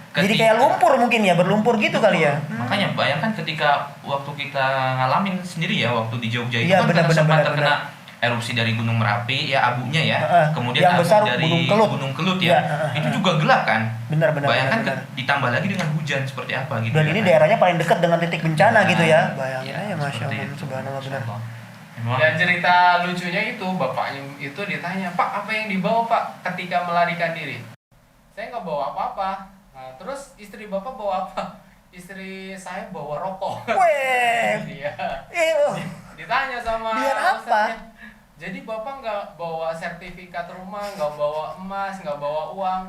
[SPEAKER 2] Jadi kayak lumpur mungkin ya, berlumpur gitu kali ya.
[SPEAKER 3] Makanya bayangkan ketika waktu kita ngalamin sendiri ya, waktu di Jogja itu
[SPEAKER 2] ya,
[SPEAKER 3] kan sempat terkena erupsi dari Gunung Merapi ya, abunya ya. Kemudian
[SPEAKER 2] yang
[SPEAKER 3] abu
[SPEAKER 2] besar,
[SPEAKER 3] dari Gunung Kelut ya. Itu juga gelap kan. Bayangkan ditambah lagi dengan hujan seperti apa gitu.
[SPEAKER 2] Dan ini daerahnya paling dekat dengan titik bencana gitu ya. Bayangin
[SPEAKER 3] ya,
[SPEAKER 2] ya, Masya Allah, subhanallah benar.
[SPEAKER 1] Dan cerita lucunya itu bapaknya itu ditanya, Pak apa yang dibawa Pak ketika melarikan diri? Saya nggak bawa apa-apa. Nah, terus istri bapak bawa apa? Istri saya bawa rokok.
[SPEAKER 2] Weh.
[SPEAKER 1] Iya. Ditanya sama
[SPEAKER 2] biar apa?
[SPEAKER 1] Ustaznya, jadi bapak nggak bawa sertifikat rumah, nggak bawa emas, nggak bawa uang?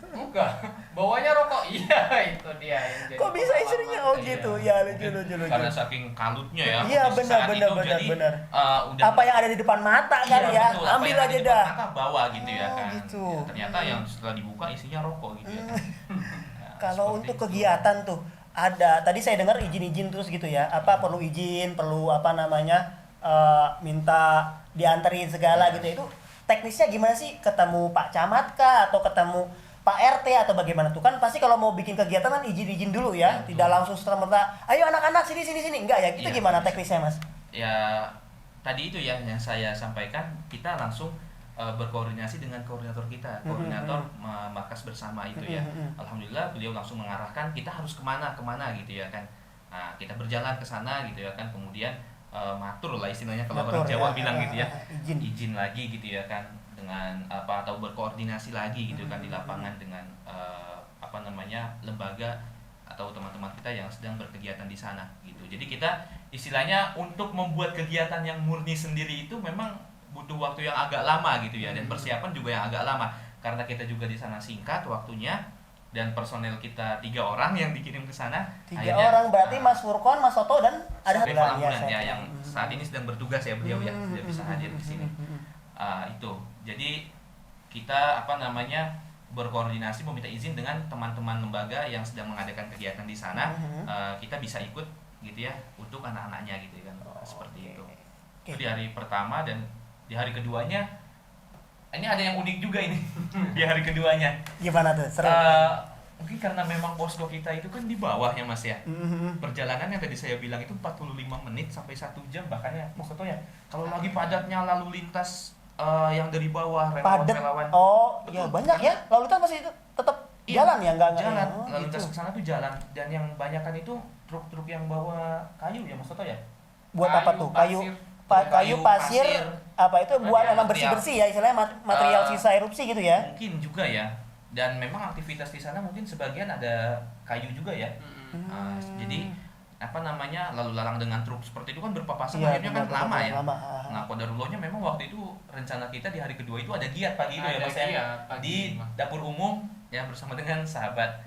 [SPEAKER 1] Enggak. Bawanya rokok. Iya, itu dia yang jadi.
[SPEAKER 2] Kok bisa istrinya gitu? Ya lucu.
[SPEAKER 3] Karena saking kalutnya ya.
[SPEAKER 2] Iya benar. Apa yang ada di depan mata kan ya?
[SPEAKER 3] Betul,
[SPEAKER 2] ambil aja dah.
[SPEAKER 3] Mata bawa gitu ya kan.
[SPEAKER 2] Gitu.
[SPEAKER 3] Ya, ternyata yang setelah dibuka isinya rokok gitu ya.
[SPEAKER 2] Kalau untuk kegiatan tuh ada, tadi saya dengar izin terus gitu ya. Apa perlu izin, perlu minta dianterin segala gitu. Itu teknisnya gimana sih? Ketemu Pak Camat kah atau ketemu Pak RT atau bagaimana tuh? Kan pasti kalau mau bikin kegiatan kan izin dulu ya. Tidak langsung serta-merta, ayo anak-anak sini. Enggak ya? Itu gimana teknisnya, Mas?
[SPEAKER 3] Ya tadi itu ya yang saya sampaikan, kita langsung berkoordinasi dengan koordinator kita, koordinator markas bersama itu ya. Alhamdulillah beliau langsung mengarahkan kita harus kemana gitu ya kan. Nah kita berjalan ke sana gitu ya kan, kemudian matur lah istilahnya kalau orang Jawa bilang gitu ya, izin lagi gitu ya kan, dengan atau berkoordinasi lagi gitu kan di lapangan dengan lembaga atau teman-teman kita yang sedang berkegiatan di sana gitu. Jadi kita istilahnya untuk membuat kegiatan yang murni sendiri itu memang butuh waktu yang agak lama gitu ya, dan persiapan juga yang agak lama karena kita juga di sana singkat waktunya dan personel kita 3 orang yang dikirim ke sana.
[SPEAKER 2] 3 orang berarti Mas Furkon, Mas Soto dan ada
[SPEAKER 3] Sofyan
[SPEAKER 2] satu
[SPEAKER 3] Falambulan
[SPEAKER 2] lagi
[SPEAKER 3] ya yang saat ini sedang bertugas ya beliau ya, tidak bisa hadir di sini. Itu. Jadi kita berkoordinasi meminta izin dengan teman-teman lembaga yang sedang mengadakan kegiatan di sana. Kita bisa ikut gitu ya untuk anak-anaknya gitu kan. Seperti itu. Itu di hari pertama, dan di hari keduanya ini ada yang unik juga ini. Di hari keduanya.
[SPEAKER 2] Gimana tuh? Seru.
[SPEAKER 3] Mungkin karena memang posko kita itu kan di bawah ya Mas ya. Perjalanan yang tadi saya bilang itu 45 menit sampai 1 jam bahkan ya Mas Soto ya. Kalau lagi padatnya lalu lintas yang dari bawah relawan.
[SPEAKER 2] Oh,
[SPEAKER 3] betul,
[SPEAKER 2] ya banyak ya. Lalu lintas masih tetap jalan ya, enggak
[SPEAKER 3] jalan.
[SPEAKER 2] Oh,
[SPEAKER 3] lalu lintas
[SPEAKER 2] gitu.
[SPEAKER 3] ke sana tuh jalan, dan yang banyakan itu truk-truk yang bawa kayu ya Mas Soto ya.
[SPEAKER 2] Buat apa tuh? Kayu
[SPEAKER 3] Kayu,
[SPEAKER 2] pasir,
[SPEAKER 3] pasir.
[SPEAKER 2] apa itu buat
[SPEAKER 3] Ya,
[SPEAKER 2] emang bersih-bersih ya, istilahnya material sisa erupsi gitu ya.
[SPEAKER 3] Mungkin juga ya. Dan memang aktivitas di sana mungkin sebagian ada kayu juga ya. Jadi lalu lalang dengan truk seperti itu kan berpapasan,
[SPEAKER 2] Iya,
[SPEAKER 3] akhirnya kan
[SPEAKER 2] benar,
[SPEAKER 3] lama ya.
[SPEAKER 2] lama.
[SPEAKER 3] Nah, qadarullohnya memang waktu itu rencana kita di hari kedua itu ada giat pagi itu ya
[SPEAKER 1] Ada
[SPEAKER 3] Mas ya.
[SPEAKER 1] giat pagi,
[SPEAKER 3] Di
[SPEAKER 1] Mas.
[SPEAKER 3] dapur umum ya bersama dengan sahabat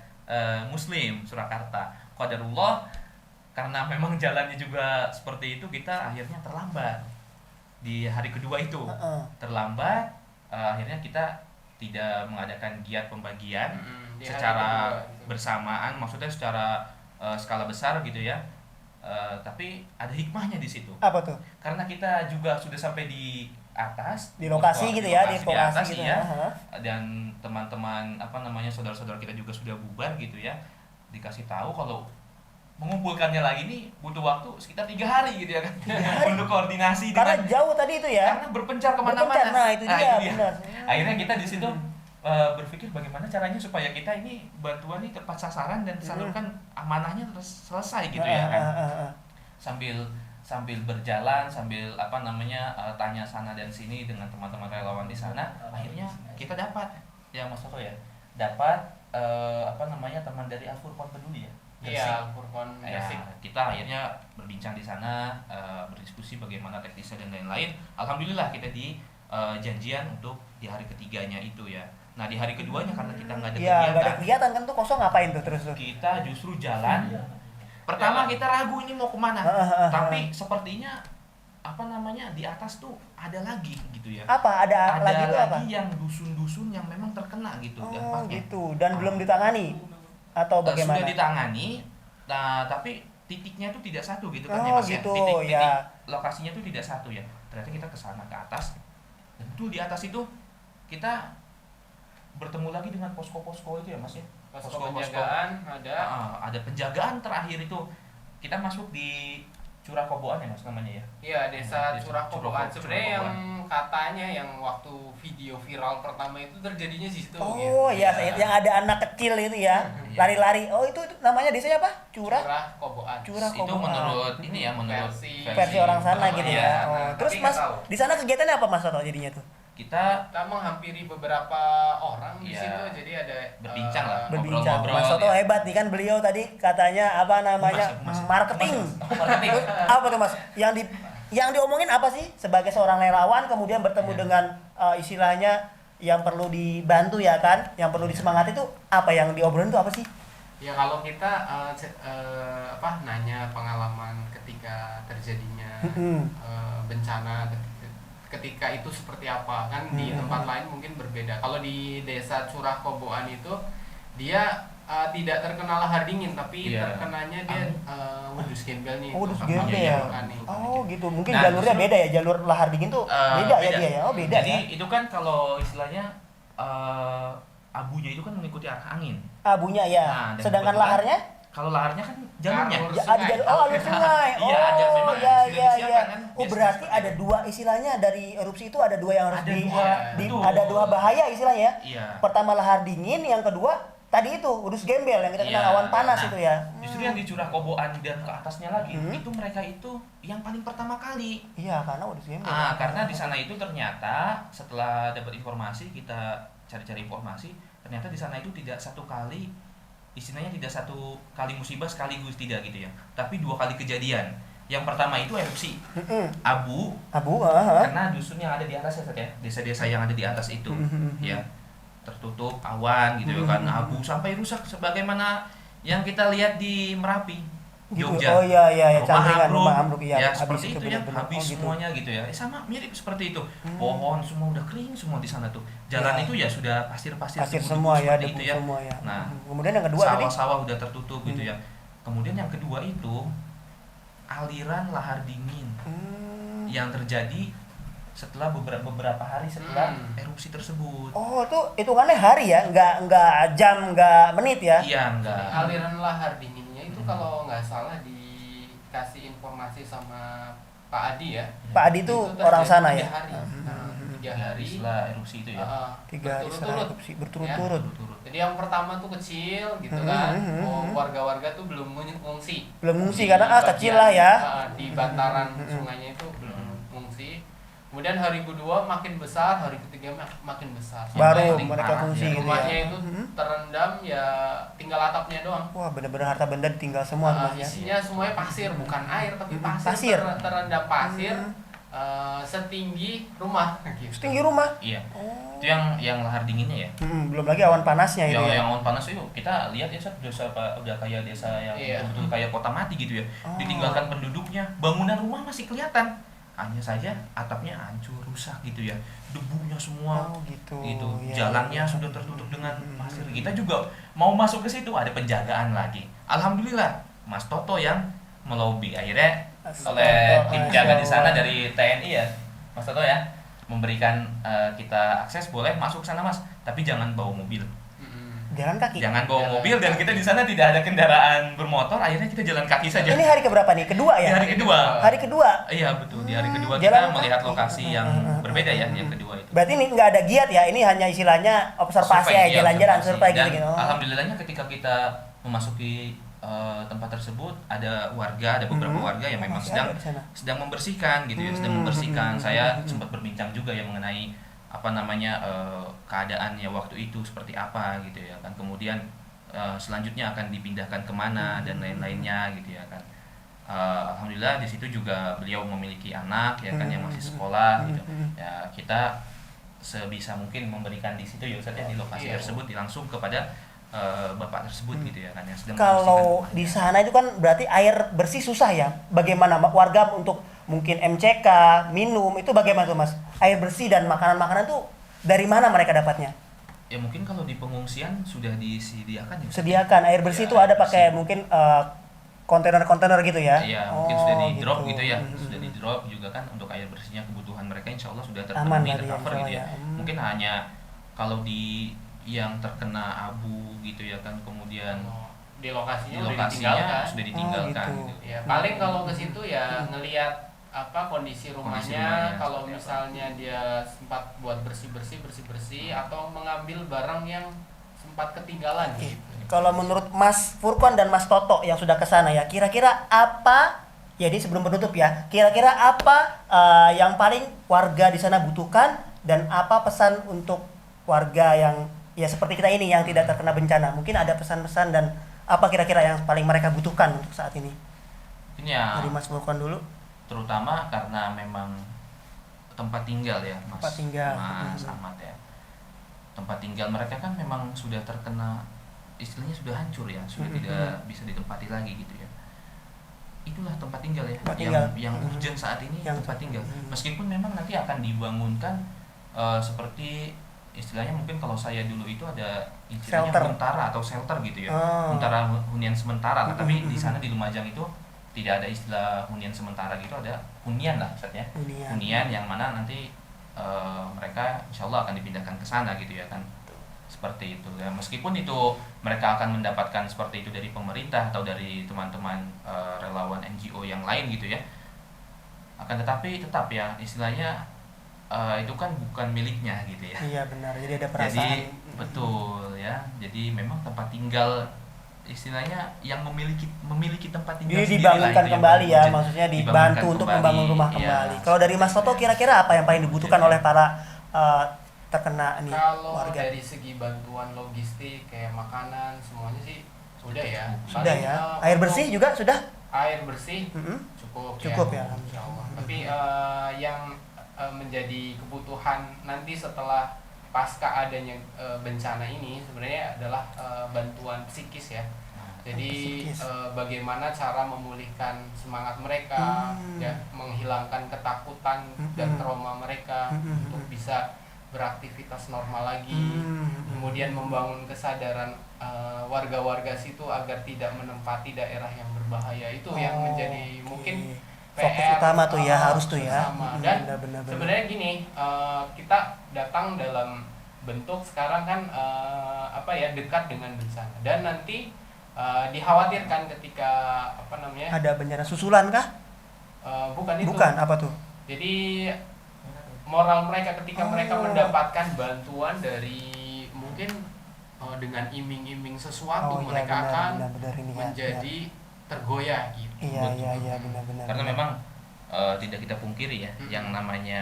[SPEAKER 3] Muslim Surakarta. Qadarullah karena memang jalannya juga seperti itu, kita akhirnya terlambat di hari kedua itu. Terlambat, akhirnya kita tidak mengadakan giat pembagian
[SPEAKER 1] Di hari
[SPEAKER 3] secara
[SPEAKER 1] kedua gitu.
[SPEAKER 3] bersamaan, maksudnya secara skala besar gitu ya. Tapi ada hikmahnya di situ.
[SPEAKER 2] Apa tuh?
[SPEAKER 3] Karena kita juga sudah sampai di atas,
[SPEAKER 2] Di lokasi gitu ya, di
[SPEAKER 3] lokasi
[SPEAKER 2] lokasi
[SPEAKER 3] atas
[SPEAKER 2] gitu
[SPEAKER 3] ya.
[SPEAKER 2] ya.
[SPEAKER 3] Dan teman-teman saudara-saudara kita juga sudah bubar gitu ya. Dikasih tahu kalau mengumpulkannya lagi nih butuh waktu sekitar 3 hari gitu ya kan. Untuk koordinasi
[SPEAKER 2] Karena
[SPEAKER 3] dengan,
[SPEAKER 2] jauh tadi itu ya.
[SPEAKER 3] karena berpencar kemana-mana.
[SPEAKER 2] Berpencar, nah itu dia, benar.
[SPEAKER 3] Akhirnya kita di situ berpikir bagaimana caranya supaya kita ini bantuan ini tepat sasaran dan disalurkan amanahnya terus selesai gitu ya kan. Sambil berjalan, sambil tanya sana dan sini dengan teman-teman relawan di sana, akhirnya kita dapat ya Mas Soto ya, dapat teman dari Al-Furqan Peduli ya.
[SPEAKER 1] Iya, Furkon
[SPEAKER 3] Ya,
[SPEAKER 1] Gresik.
[SPEAKER 3] kita akhirnya berbincang di sana, berdiskusi bagaimana teknisnya dan lain-lain. Alhamdulillah kita di janjian untuk di hari ketiganya itu ya. Nah di hari keduanya karena kita nggak ada
[SPEAKER 2] Iya, nggak ada
[SPEAKER 3] kegiatan,
[SPEAKER 2] kegiatan kan tuh, kosong ngapain tuh terus tuh?
[SPEAKER 3] kita justru jalan. Pertama kita ragu ini mau kemana, tapi sepertinya di atas tuh ada lagi gitu ya.
[SPEAKER 2] Apa? Ada lagi
[SPEAKER 3] Ada
[SPEAKER 2] itu apa?
[SPEAKER 3] lagi yang dusun-dusun yang memang terkena gitu
[SPEAKER 2] Oh
[SPEAKER 3] dampaknya.
[SPEAKER 2] gitu, dan belum ditangani atau bagaimana?
[SPEAKER 3] Sudah ditangani, nah tapi titiknya tuh tidak satu gitu kan ya
[SPEAKER 2] Oh
[SPEAKER 3] Mas ya.
[SPEAKER 2] gitu,
[SPEAKER 3] Titik
[SPEAKER 2] ya.
[SPEAKER 3] lokasinya tuh tidak satu ya. Ternyata kita ke sana ke atas. Dan tuh di atas itu kita bertemu lagi dengan posko-posko itu ya Mas ya.
[SPEAKER 1] Posko penjagaan ada.
[SPEAKER 3] Ada penjagaan terakhir itu. Kita masuk di Curah Koboan ya Mas namanya ya.
[SPEAKER 1] Iya, desa
[SPEAKER 3] Desa
[SPEAKER 1] Curah Koboan.
[SPEAKER 3] Curah
[SPEAKER 1] Sebenarnya
[SPEAKER 3] Koboan.
[SPEAKER 1] yang katanya yang waktu video viral pertama itu terjadinya di situ.
[SPEAKER 2] Oh
[SPEAKER 1] gitu.
[SPEAKER 2] iya, yang ada anak kecil itu ya,
[SPEAKER 3] Iya.
[SPEAKER 2] lari-lari. Oh itu namanya desanya apa? Curah
[SPEAKER 1] Koboan.
[SPEAKER 2] Curah
[SPEAKER 3] Itu
[SPEAKER 2] Koboan.
[SPEAKER 3] menurut ini ya, menurut
[SPEAKER 2] Versi orang sana gitu
[SPEAKER 3] Iya.
[SPEAKER 2] ya. Oh,
[SPEAKER 1] Nah,
[SPEAKER 2] terus
[SPEAKER 1] tapi
[SPEAKER 2] Mas,
[SPEAKER 1] nggak tahu.
[SPEAKER 2] di sana kegiatannya apa Mas Toto jadinya tuh?
[SPEAKER 3] Kita
[SPEAKER 1] Kita menghampiri beberapa orang di
[SPEAKER 3] Iya.
[SPEAKER 1] situ, jadi ada
[SPEAKER 3] Berbincang lah.
[SPEAKER 2] Berbincang.
[SPEAKER 3] Ngobrol-ngobrol,
[SPEAKER 2] Mas Toto
[SPEAKER 3] ya.
[SPEAKER 2] hebat nih kan, beliau tadi katanya apa namanya?
[SPEAKER 3] Mas.
[SPEAKER 2] Marketing.
[SPEAKER 3] Marketing.
[SPEAKER 2] Apa tuh Mas? Yang diomongin apa sih sebagai seorang relawan kemudian bertemu
[SPEAKER 3] Iya.
[SPEAKER 2] dengan istilahnya yang perlu dibantu ya kan, yang perlu disemangati itu apa yang diobrolin itu apa sih?
[SPEAKER 1] Ya kalau kita nanya pengalaman ketika terjadinya bencana ketika itu seperti apa kan, di tempat lain mungkin berbeda. Kalau di desa Curah Koboan itu dia tidak terkena lahar dingin, tapi
[SPEAKER 3] Iya.
[SPEAKER 1] terkenanya dia wedus gembel nih.
[SPEAKER 2] Oh, wedus
[SPEAKER 1] Tempatnya
[SPEAKER 2] gembel ya.
[SPEAKER 1] vulkanik.
[SPEAKER 2] Oh gitu, mungkin
[SPEAKER 3] Nah,
[SPEAKER 2] jalurnya
[SPEAKER 3] justru-
[SPEAKER 2] beda ya, jalur lahar dingin tuh beda ya dia ya. Oh beda
[SPEAKER 3] Jadi
[SPEAKER 2] ya.
[SPEAKER 3] itu kan kalau istilahnya abunya itu kan mengikuti arah angin.
[SPEAKER 2] Abunya ya.
[SPEAKER 3] Nah, dan
[SPEAKER 2] Sedangkan
[SPEAKER 3] kebetulan-
[SPEAKER 2] laharnya?
[SPEAKER 3] Kalau laharnya kan jalurnya.
[SPEAKER 1] Jalur.
[SPEAKER 2] Ya, ada jalur, alur sungai. Oh,
[SPEAKER 3] Iya, ada, memang
[SPEAKER 2] iya,
[SPEAKER 3] sudah
[SPEAKER 2] iya,
[SPEAKER 3] disiapkan
[SPEAKER 2] iya.
[SPEAKER 3] kan,
[SPEAKER 2] Oh,
[SPEAKER 3] biasanya
[SPEAKER 2] berarti
[SPEAKER 3] seperti
[SPEAKER 2] ada
[SPEAKER 3] itu.
[SPEAKER 2] dua istilahnya dari erupsi itu ada dua yang harus
[SPEAKER 3] Ada
[SPEAKER 2] di,
[SPEAKER 3] dua,
[SPEAKER 1] betul.
[SPEAKER 2] ada dua bahaya istilahnya.
[SPEAKER 3] Iya.
[SPEAKER 2] Pertama lahar dingin, yang kedua tadi itu udus gembel yang kita kenal
[SPEAKER 3] Iya.
[SPEAKER 2] awan panas
[SPEAKER 3] Nah,
[SPEAKER 2] itu ya.
[SPEAKER 3] Justru yang di Curah Koboan dan ke atasnya lagi,
[SPEAKER 2] Hmm.
[SPEAKER 3] itu mereka itu yang paling pertama kali.
[SPEAKER 2] Iya, karena udus gembel.
[SPEAKER 3] Karena di sana itu ternyata setelah dapat informasi, kita cari-cari informasi, ternyata di sana itu tidak satu kali istilahnya tidak satu kali musibah sekaligus, tidak gitu ya, tapi 2 kali kejadian. Yang pertama itu erupsi abu karena dusun yang ada di atas ya, Ustaz ya, desa-desa yang ada di atas itu ya tertutup awan gitu ya kan, abu sampai rusak sebagaimana yang kita lihat di Merapi,
[SPEAKER 2] gitu.
[SPEAKER 3] Jogja.
[SPEAKER 2] Oh iya, Cangkringan, rumah ambruk
[SPEAKER 3] ya
[SPEAKER 2] habis
[SPEAKER 3] seperti itu ya,
[SPEAKER 2] benar-benar.
[SPEAKER 3] habis
[SPEAKER 2] gitu.
[SPEAKER 3] semuanya gitu ya. Sama mirip seperti itu. Pohon semua udah kering semua di sana tuh. Jalan itu ya sudah pasir-pasir
[SPEAKER 2] Pasir
[SPEAKER 3] debu-debu
[SPEAKER 2] semua ya,
[SPEAKER 3] seperti
[SPEAKER 2] debu
[SPEAKER 3] itu ya.
[SPEAKER 2] semua ya.
[SPEAKER 3] Nah,
[SPEAKER 2] Kemudian yang kedua tadi
[SPEAKER 3] sawah-sawah udah tertutup gitu ya. Kemudian yang kedua itu aliran lahar dingin yang terjadi setelah beberapa hari setelah erupsi tersebut.
[SPEAKER 2] Oh, itu hitungannya hari ya, nggak jam, nggak menit ya?
[SPEAKER 3] Iya, enggak.
[SPEAKER 1] Aliran lahar dinginnya itu kalau nggak salah dikasih informasi sama Pak Adi ya.
[SPEAKER 2] Pak Adi itu
[SPEAKER 1] terjadi
[SPEAKER 2] orang sana
[SPEAKER 1] 3
[SPEAKER 2] ya?
[SPEAKER 1] hari. Nah, 3 hari
[SPEAKER 3] Setelah erupsi itu ya.
[SPEAKER 2] 3 hari setelah erupsi berturut-turut.
[SPEAKER 1] Jadi yang pertama tuh kecil gitu kan. Warga-warga tuh belum mengungsi.
[SPEAKER 2] Belum ngungsi karena kecil lah ya.
[SPEAKER 1] Di bantaran sungainya itu belum mengungsi. Kemudian hari kedua makin besar, hari ketiga makin besar.
[SPEAKER 2] Baru
[SPEAKER 1] Sampai
[SPEAKER 2] mereka fungsi gitu
[SPEAKER 1] rumahnya
[SPEAKER 2] ya.
[SPEAKER 1] itu terendam ya, tinggal atapnya doang.
[SPEAKER 2] Wah, benar-benar harta benda ditinggal semua Mas ya.
[SPEAKER 1] Isinya semuanya pasir, bukan air tapi pasir.
[SPEAKER 2] Pasir.
[SPEAKER 1] Terendam pasir. Setinggi rumah gitu.
[SPEAKER 2] Setinggi rumah.
[SPEAKER 3] Iya.
[SPEAKER 2] Oh.
[SPEAKER 3] Itu yang lahar dinginnya ya.
[SPEAKER 2] Belum lagi awan panasnya itu ya.
[SPEAKER 3] Yang awan panas itu kita lihat ya, desa udah kayak desa yang betul kayak kota mati gitu ya. Ditinggalkan penduduknya, bangunan rumah masih kelihatan. Hanya saja atapnya hancur, rusak gitu ya. Debunya semua.
[SPEAKER 2] Gitu.
[SPEAKER 3] Ya, jalannya sudah tertutup dengan pasir. Kita juga mau masuk ke situ ada penjagaan lagi. Alhamdulillah Mas Toto yang melobi akhirnya oleh tim jaga di sana dari TNI ya, Mas Toto ya, memberikan kita akses, boleh masuk ke sana Mas, tapi jangan bawa mobil.
[SPEAKER 2] Jalan kaki.
[SPEAKER 3] Jangan bawa mobil, dan kita di sana tidak ada kendaraan bermotor, akhirnya kita jalan kaki saja.
[SPEAKER 2] Ini hari keberapa nih? Kedua ya?
[SPEAKER 3] Di hari kedua.
[SPEAKER 2] Hari kedua.
[SPEAKER 3] Iya betul, di hari kedua
[SPEAKER 2] Jalan
[SPEAKER 3] kita melihat
[SPEAKER 2] kaki.
[SPEAKER 3] lokasi yang berbeda ya, yang kedua itu.
[SPEAKER 2] Berarti ini nggak ada giat ya? Ini hanya istilahnya observasi
[SPEAKER 3] Survei,
[SPEAKER 2] ya, jalan-jalan
[SPEAKER 3] observasi.
[SPEAKER 2] survei
[SPEAKER 3] Dan
[SPEAKER 2] gitu-gitu.
[SPEAKER 3] alhamdulillahnya ketika kita memasuki tempat tersebut, ada beberapa warga yang memang
[SPEAKER 2] Masih ada di sana.
[SPEAKER 3] sedang membersihkan gitu ya, sedang membersihkan. Saya sempat berbincang juga ya mengenai keadaannya waktu itu seperti apa gitu ya kan. Kemudian selanjutnya akan dipindahkan kemana dan lain-lainnya gitu ya kan. Alhamdulillah di situ juga beliau memiliki anak ya kan yang masih sekolah gitu. Ya kita sebisa mungkin memberikan di situ ya Ustaz ya, di lokasi tersebut langsung kepada bapak tersebut gitu ya kan yang sedang
[SPEAKER 2] Kalau
[SPEAKER 3] membersihkan
[SPEAKER 2] di
[SPEAKER 3] rumahnya.
[SPEAKER 2] sana itu kan berarti air bersih susah ya. Bagaimana warga untuk mungkin MCK, minum itu bagaimana tuh Mas? Air bersih dan makanan-makanan tuh dari mana mereka dapatnya?
[SPEAKER 3] Ya mungkin kalau di pengungsian sudah disediakan ya.
[SPEAKER 2] Sediakan air bersih itu
[SPEAKER 3] Ya,
[SPEAKER 2] ada pakai
[SPEAKER 3] bersih.
[SPEAKER 2] mungkin kontainer-kontainer gitu ya?
[SPEAKER 3] Iya, mungkin sudah di drop
[SPEAKER 2] gitu.
[SPEAKER 3] gitu ya. Sudah di drop juga kan untuk air bersihnya, kebutuhan mereka insya Allah sudah
[SPEAKER 2] Aman
[SPEAKER 3] terpenuhi,
[SPEAKER 2] berarti ya,
[SPEAKER 3] tercover
[SPEAKER 2] insya
[SPEAKER 3] gitu
[SPEAKER 2] Allah
[SPEAKER 3] ya.
[SPEAKER 2] ya.
[SPEAKER 3] Mungkin hanya kalau di yang terkena abu gitu ya kan, kemudian
[SPEAKER 1] Di lokasinya,
[SPEAKER 3] di
[SPEAKER 1] udah
[SPEAKER 3] lokasinya
[SPEAKER 1] ditinggalkan.
[SPEAKER 3] sudah ditinggalkan
[SPEAKER 2] gitu.
[SPEAKER 3] gitu.
[SPEAKER 1] Ya paling kalau ke situ ya ngelihat kondisi rumahnya, kalau
[SPEAKER 3] seperti apa.
[SPEAKER 1] misalnya dia sempat buat bersih atau mengambil barang yang sempat ketinggalan
[SPEAKER 2] Oke.
[SPEAKER 1] gitu.
[SPEAKER 2] Kalau menurut Mas Furkon dan Mas Toto yang sudah ke sana ya, kira-kira apa? Jadi sebelum penutup ya, kira-kira apa yang paling warga di sana butuhkan dan apa pesan untuk warga yang ya seperti kita ini yang tidak terkena bencana? Mungkin ada pesan-pesan dan apa kira-kira yang paling mereka butuhkan untuk saat ini?
[SPEAKER 3] Ini ya
[SPEAKER 2] Dari Mas Furkon dulu.
[SPEAKER 3] terutama karena memang tempat tinggal ya Mas.
[SPEAKER 2] Tempat tinggal.
[SPEAKER 3] Mas Ahmad ya. Tempat tinggal mereka kan memang sudah terkena, istilahnya sudah hancur ya, sudah tidak bisa ditempati lagi gitu ya. Itulah tempat tinggal ya,
[SPEAKER 2] Tempat tinggal.
[SPEAKER 3] yang urgent saat ini,
[SPEAKER 2] Yang
[SPEAKER 3] tempat tinggal. Meskipun memang nanti akan dibangunkan seperti istilahnya, mungkin kalau saya dulu itu ada istilahnya
[SPEAKER 2] Shelter.
[SPEAKER 3] huntara atau shelter gitu ya.
[SPEAKER 2] Oh.
[SPEAKER 3] Huntara, hunian sementara lah. Tapi di sana di Lumajang itu tidak ada istilah hunian sementara gitu, ada hunian lah Ustaz ya. Hunian yang mana nanti mereka insya Allah akan dipindahkan ke sana gitu ya kan, seperti itu ya. Meskipun itu mereka akan mendapatkan seperti itu dari pemerintah atau dari teman-teman relawan NGO yang lain gitu ya, akan tetapi tetap ya istilahnya itu kan bukan miliknya gitu ya.
[SPEAKER 2] Iya benar, jadi ada perasaan.
[SPEAKER 3] Jadi betul ya, jadi memang tempat tinggal istilahnya yang memiliki tempat tinggal
[SPEAKER 2] Jadi
[SPEAKER 3] sendiri lah
[SPEAKER 2] dibangunkan
[SPEAKER 3] itu yang
[SPEAKER 2] kembali ya,
[SPEAKER 3] urgent.
[SPEAKER 2] maksudnya
[SPEAKER 3] Dibangunkan
[SPEAKER 2] dibantu untuk
[SPEAKER 3] kembali,
[SPEAKER 2] membangun rumah
[SPEAKER 3] iya.
[SPEAKER 2] kembali. Kalau dari Mas Toto kira-kira apa yang paling dibutuhkan
[SPEAKER 3] Jadi,
[SPEAKER 2] oleh para terkena nih
[SPEAKER 1] Kalau
[SPEAKER 2] warga?
[SPEAKER 1] dari segi bantuan logistik kayak makanan semuanya sih Udah ya.
[SPEAKER 2] Sudah
[SPEAKER 1] Paling,
[SPEAKER 2] ya. Air
[SPEAKER 1] untuk
[SPEAKER 2] bersih juga sudah?
[SPEAKER 1] Air bersih
[SPEAKER 2] Mm-mm.
[SPEAKER 1] cukup
[SPEAKER 2] Cukup ya,
[SPEAKER 1] Insya Allah.
[SPEAKER 2] alhamdulillah.
[SPEAKER 1] Tapi yang menjadi kebutuhan nanti setelah pasca adanya bencana ini sebenarnya adalah bantuan psikis ya. Jadi
[SPEAKER 2] Psikis.
[SPEAKER 1] bagaimana cara memulihkan semangat mereka, ya, menghilangkan ketakutan dan trauma mereka untuk bisa beraktivitas normal lagi. Kemudian membangun kesadaran warga-warga situ agar tidak menempati daerah yang berbahaya. Itu yang menjadi mungkin
[SPEAKER 2] fokus
[SPEAKER 1] PR
[SPEAKER 2] utama tuh ya, harus tuh ya.
[SPEAKER 1] bersama. Dan
[SPEAKER 2] Benar-benar.
[SPEAKER 1] sebenarnya gini, kita datang dalam bentuk sekarang kan dekat dengan bencana dan nanti dikhawatirkan ketika
[SPEAKER 2] Ada bencana susulan kah?
[SPEAKER 1] bukan itu.
[SPEAKER 2] Bukan, apa tuh?
[SPEAKER 1] Jadi moral mereka ketika mereka mendapatkan bantuan dari mungkin dengan iming-iming sesuatu mereka akan
[SPEAKER 2] benar ini ya.
[SPEAKER 1] menjadi tergoyah gitu.
[SPEAKER 2] Iya, benar-benar.
[SPEAKER 3] Karena memang tidak kita pungkiri ya, yang namanya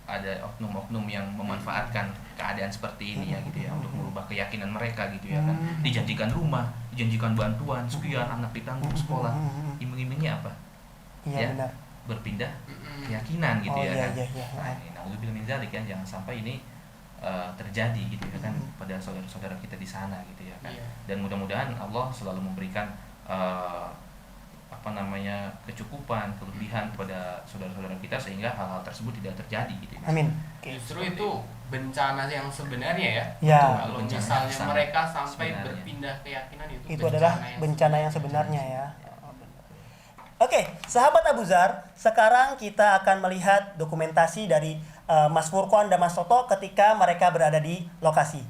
[SPEAKER 3] ada oknum-oknum yang memanfaatkan keadaan seperti ini ya gitu ya untuk merubah keyakinan mereka gitu ya kan. Dijanjikan rumah, dijanjikan bantuan, sekian anak ditanggung sekolah. Iming-imingnya apa?
[SPEAKER 2] Iya,
[SPEAKER 3] Ya,
[SPEAKER 2] benar.
[SPEAKER 3] berpindah keyakinan gitu ya kan.
[SPEAKER 2] Iya.
[SPEAKER 3] Nah, ini naudzubillah min dzalik kan, jangan sampai ini terjadi gitu ya kan pada saudara-saudara kita di sana gitu ya kan.
[SPEAKER 1] Iya.
[SPEAKER 3] Dan mudah-mudahan Allah selalu memberikan kecukupan, kelebihan kepada saudara-saudara kita sehingga hal-hal tersebut tidak terjadi gitu ya.
[SPEAKER 2] Amin.
[SPEAKER 1] Justru itu bencana yang sebenarnya ya.
[SPEAKER 2] Ya.
[SPEAKER 1] Kalau
[SPEAKER 3] Bencana
[SPEAKER 1] misalnya
[SPEAKER 3] yang sangat
[SPEAKER 1] mereka sampai
[SPEAKER 3] sebenarnya.
[SPEAKER 1] berpindah keyakinan
[SPEAKER 2] Itu adalah bencana yang sebenarnya ya. Oke, sahabat Abu Zar, sekarang kita akan melihat dokumentasi dari Mas Furqan dan Mas Toto ketika mereka berada di lokasi.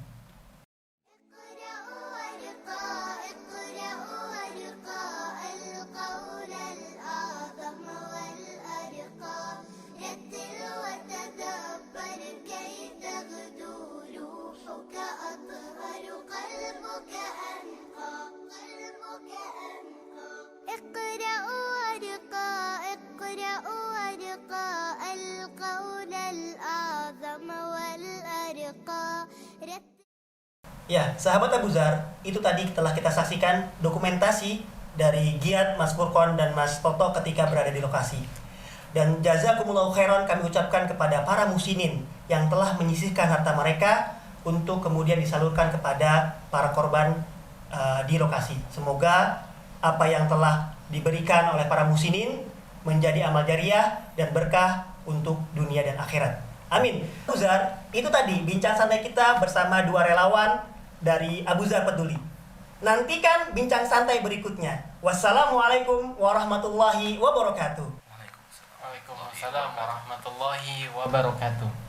[SPEAKER 2] Ya, sahabat Abu Zar, itu tadi telah kita saksikan dokumentasi dari giat Mas Furqan dan Mas Toto ketika berada di lokasi. Dan jazakumullahu khairan kami ucapkan kepada para musinin yang telah menyisihkan harta mereka untuk kemudian disalurkan kepada para korban di lokasi. Semoga apa yang telah diberikan oleh para musinin menjadi amal jariah dan berkah untuk dunia dan akhirat. Amin. Abu Zar, itu tadi bincang santai kita bersama dua relawan dari Abu Zar Peduli. Nantikan bincang santai berikutnya. Wassalamualaikum warahmatullahi wabarakatuh.
[SPEAKER 1] Waalaikumsalam warahmatullahi wabarakatuh.